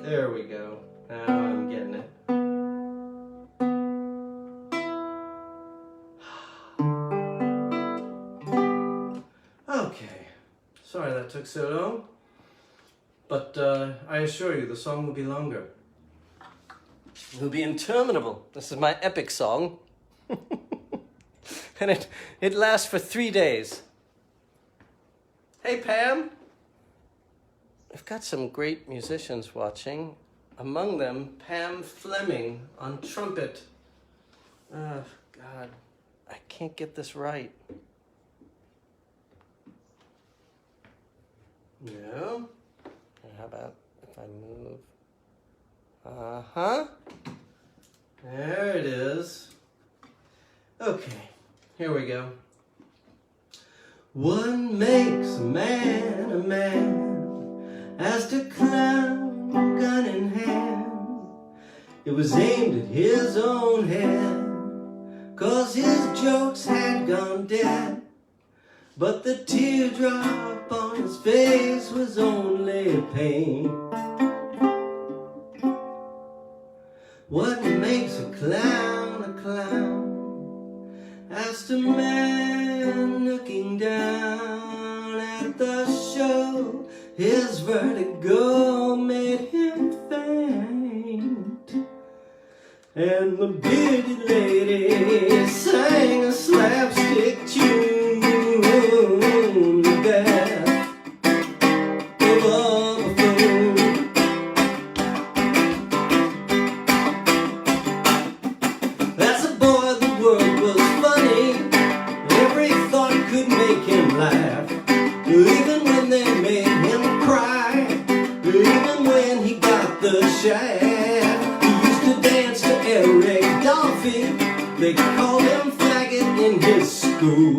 There we go. Now I'm getting it. Okay. Sorry that took so long. But I assure you the song will be longer. It will be interminable. This is my epic song. And it lasts for 3 days. Hey, Pam. I've got some great musicians watching. Among them, Pam Fleming on trumpet. Oh, God. I can't get this right. No. How about if I move? Uh-huh. There it is. Okay. Here we go. What makes a man as to clown gun in hand It was aimed at his own head, 'cause his jokes had gone dead. But the teardrop on his face was only pain. What makes a clown a clown? Asked a man looking down at the show. His vertigo made him faint, and the bearded lady sang a slapstick tune, the death of a buffoon. As a boy, the world was funny. Every thought could make him laugh, even when they made him cry, even when he got the shaft. He used to dance to Eric Dolphy. They called him faggot in his school.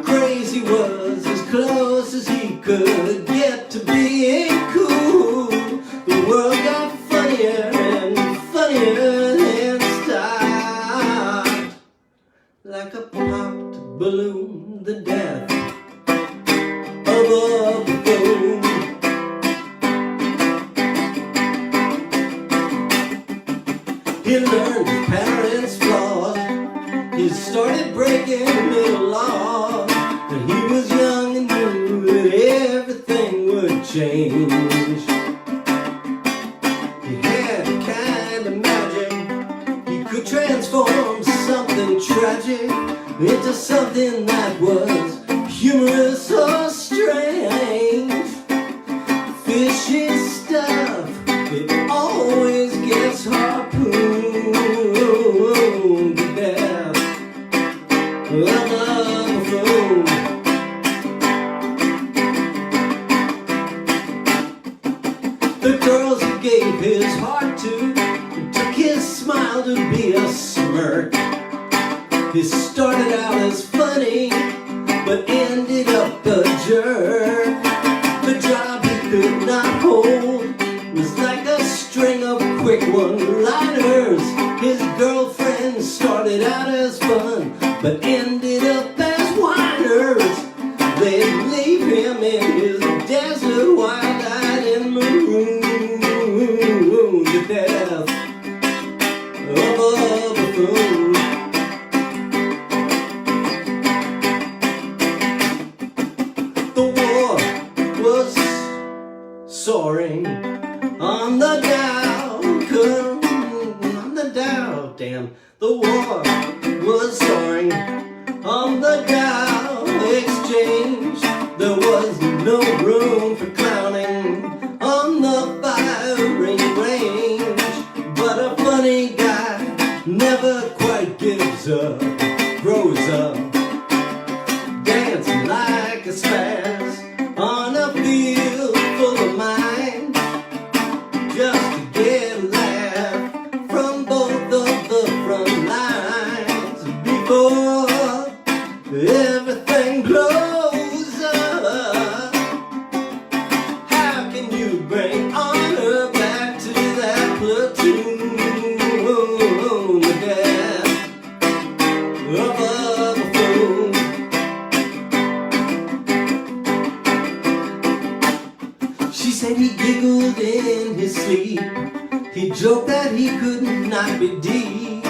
Crazy was as close as he could get to being cool. The world got funnier and funnier and stopped like a popped balloon, the death of a buffoon. He learned his parents' flaws. He started breaking middle laws. When he was young and knew that everything would change. He had a kind of magic. He could transform something tragic into something that was humorous or strange. Fishy stuff, it always gets harpooned to death of a buffoon. The girls he gave his heart to took his smile to be a smirk. He started out as funny, but ended up a jerk. The job he could not hold was like a string of quick one-liners. His girlfriend started out as fun, but ended up as whiners. They'd leave him in his desert, wild-eyed and marooned to death of a buffoon. Soaring on the Dow, on the Dow, damn. The war was soaring on the Dow Exchange. There was no room for clowning on the firing range. But a funny guy never quite gives up, grows up, dancing like a spaz on a field full of mine, just to get a laugh from both of the front lines before everything blows up. How can you bring honor back to that platoon? The death of a buffoon. She said he giggled in his sleep. He joked that he could not be deep.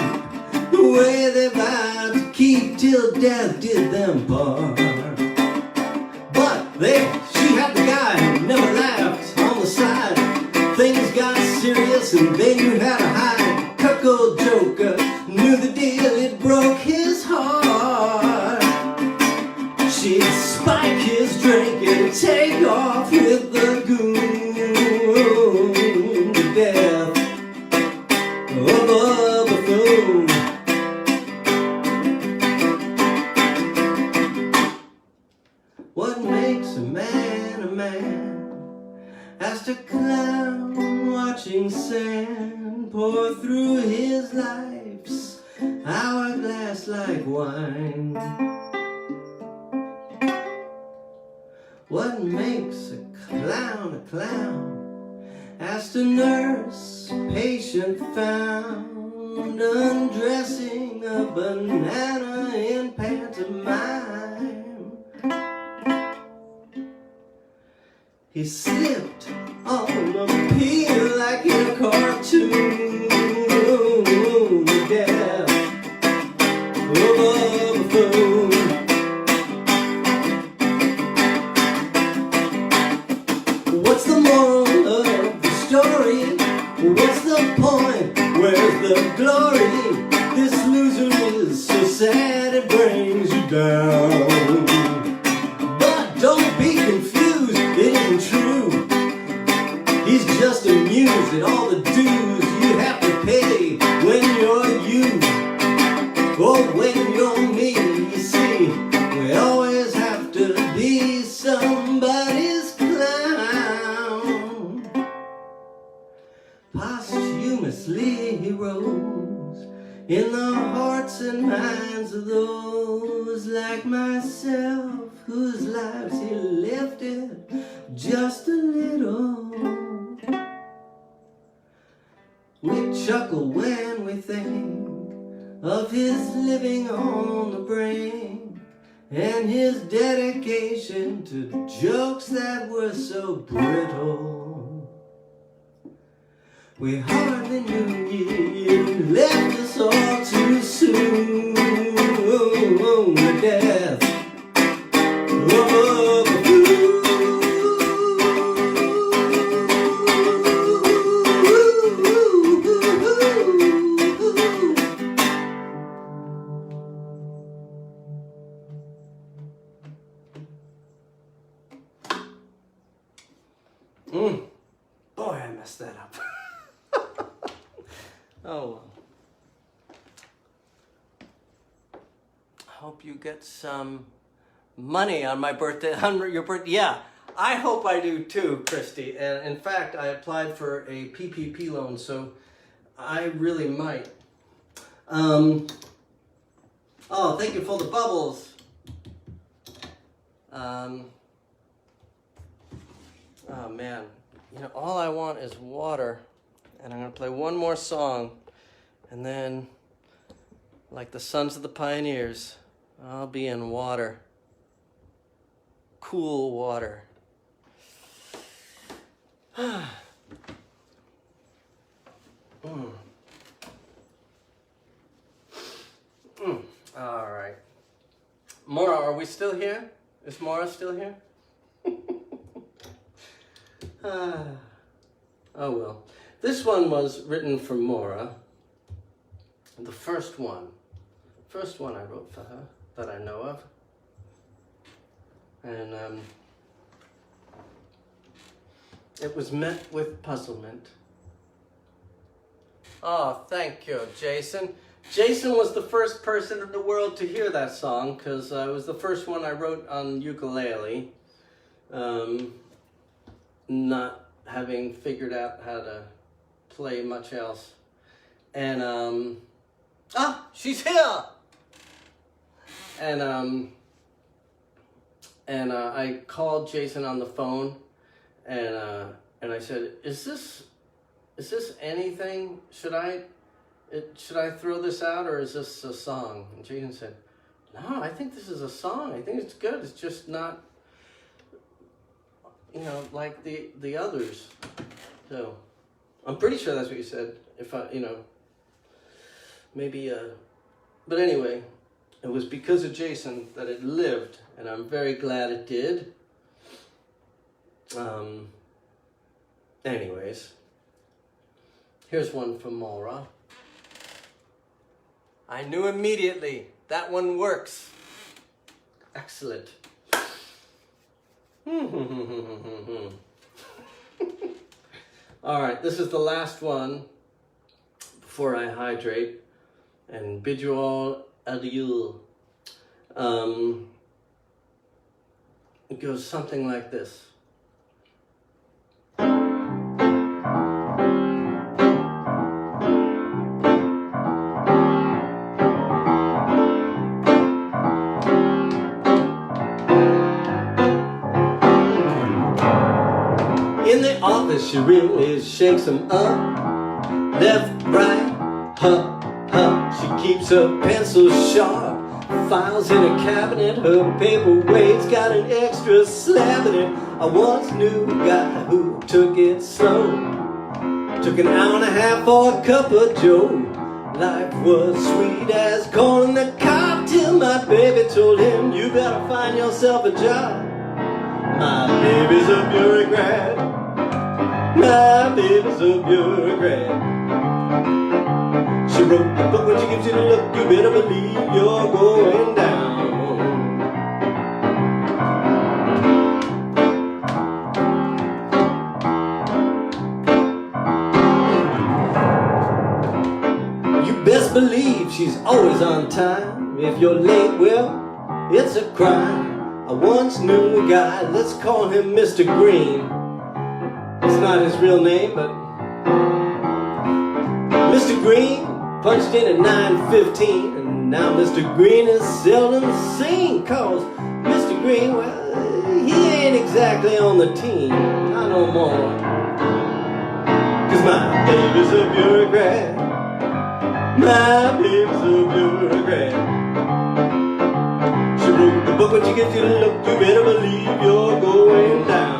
The way they vowed to keep till death did them part. But there, she had the guy who never laughed on the side. Things got serious and they knew how to hide. Cuckold joker knew the deal, it broke his heart. She'd spike his drink and take off with the goon to death of a buffoon. What makes a man? Asked a clown watching sand pour through his life's hourglass like wine. What makes a clown? Asked a nurse patient found undressing a banana in pantomime. He slipped on a peel like in a cartoon. Yeah, of a buffoon. What's the moral of the story? What's the point? Where's the glory? This loser is so sad it brings you down. But don't be confused, it isn't true. He's just amused at all the dues you have to pay when you're you, or when you're me. You see, we always have to be somebody's clown. Posthumously he rose in the hearts and minds of those like myself, whose lives he lifted just a little. We chuckle when we think of his living on the brink and his dedication to jokes that were so brittle. We hardly knew you left us all too soon. The death of a boy, I messed that up. Oh well. Hope you get some money on my birthday, on your birthday. Yeah, I hope I do too, Christy. And in fact, I applied for a PPP loan, so I really might. Oh, thank you for the bubbles. Oh man, you know, all I want is water. And I'm going to play one more song, and then, like the Sons of the Pioneers, I'll be in water. Cool water. All right. Maura, are we still here? Is Maura still here? Oh well. This one was written for Maura. The first one I wrote for her that I know of. And it was met with puzzlement. Oh, thank you, Jason. Jason was the first person in the world to hear that song because it was the first one I wrote on ukulele. Not having figured out how to play much else. And she's here. And I called Jason on the phone, and I said, "Is this anything? Should I throw this out, or is this a song?" And Jason said, "No, I think this is a song. I think it's good. It's just not, you know, like the others." So I'm pretty sure that's what you said. If I, you know, maybe, but anyway, it was because of Jason that it lived, and I'm very glad it did. Anyways, here's one from Maura. I knew immediately that one works. Excellent. All right, this is the last one before I hydrate and bid you all adieu. It goes something like this. In the office, she really shakes him up. left, right, huh, huh. She keeps her pencil sharp, files in a cabinet, her paperweight's got an extra slab in it. I once knew a guy who took it slow, took an hour and a half for a cup of joe. Life was sweet as corn in the cob till my baby told him, you better find yourself a job. My baby's a bureaucrat, my baby's a bureaucrat. She wrote the book, when she gives you the look, you better believe you're going down. You best believe she's always on time. If you're late, well, it's a crime. I once knew a guy, let's call him Mr. Green. It's not his real name, but Mr. Green punched in at 9:15, and now Mr. Green is seldom seen, cause Mr. Green, well, he ain't exactly on the team, not no more. Cause my baby's a bureaucrat, my baby's a bureaucrat. She wrote the book, when she gives you the look, you better believe you're going down.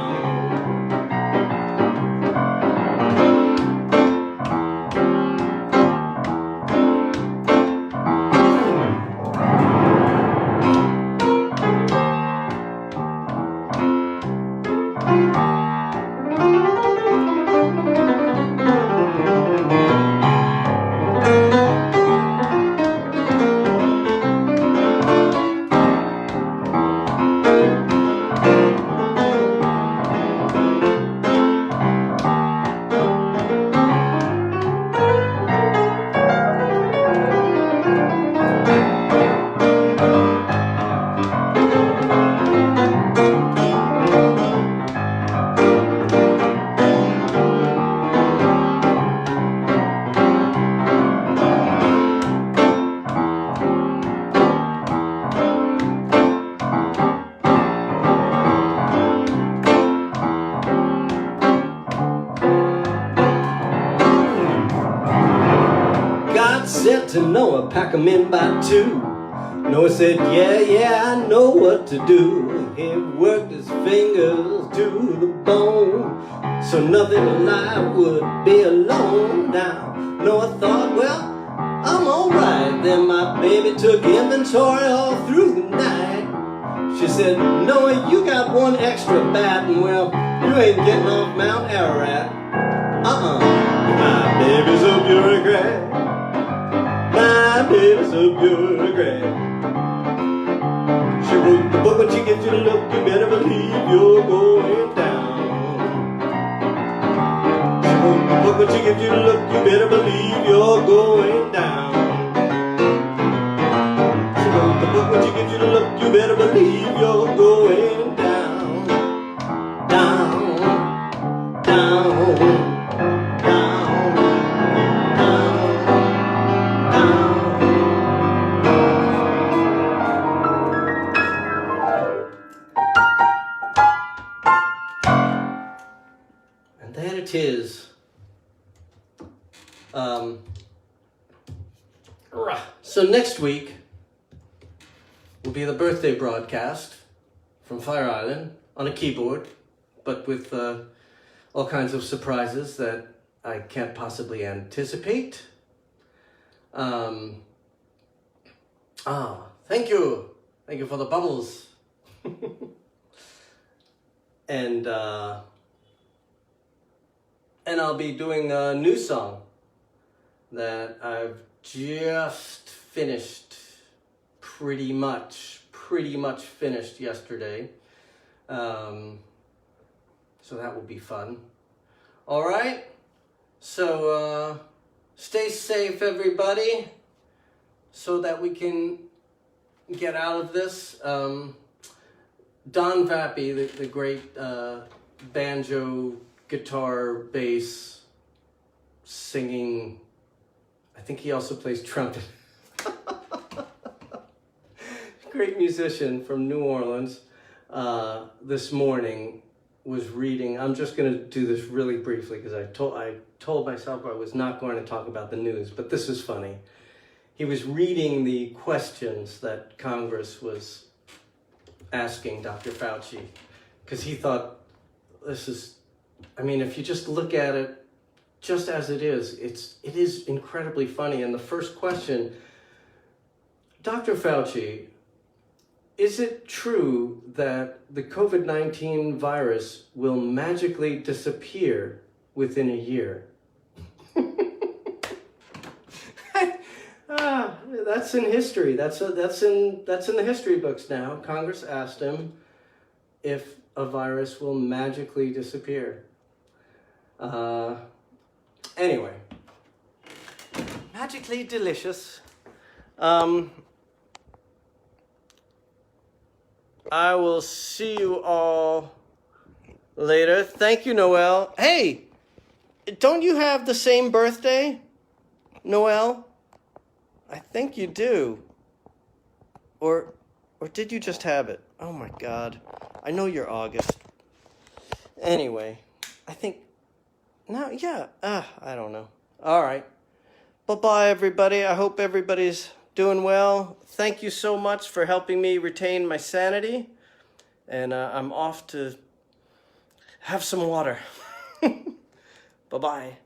Said to Noah, pack 'em in by 2. Noah said, yeah, I know what to do. He worked his fingers to the bone, so nothing alive would be alone. Now Noah thought, well, I'm alright. Then my baby took inventory all through the night. She said, Noah, you got one extra bat, and well, you ain't getting off Mount Ararat. My baby's a bureaucrat, my baby's a bureaucrat. She wrote the book, when she gives you the look, you better believe you're going down. She wrote the book, when she gives you the look, you better believe you're going down. She wrote the book, when she gives you the look, you better believe you're going down. Down, down. There it is. So next week will be the birthday broadcast from Fire Island on a keyboard, but with all kinds of surprises that I can't possibly anticipate. Thank you. Thank you for the bubbles. And I'll be doing a new song that I've just finished, pretty much finished yesterday. So that will be fun. All right. So stay safe, everybody, so that we can get out of this. Don Vappy, the great banjo, guitar, bass, singing, I think he also plays trumpet. Great musician from New Orleans, this morning was reading. I'm just going to do this really briefly because I told myself I was not going to talk about the news, but this is funny. He was reading the questions that Congress was asking Dr. Fauci because he thought I mean, if you just look at it just as it is incredibly funny. And the first question, Dr. Fauci, is it true that the COVID-19 virus will magically disappear within a year? That's in history. That's in the history books now. Congress asked him if a virus will magically disappear. Anyway, magically delicious. I will see you all later. Thank you, Noel. Hey, don't you have the same birthday, Noel? I think you do. Or did you just have it? Oh my God. I know you're August. Anyway, I think, no, yeah, I don't know. All right. Bye-bye, everybody. I hope everybody's doing well. Thank you so much for helping me retain my sanity. And I'm off to have some water. Bye-bye.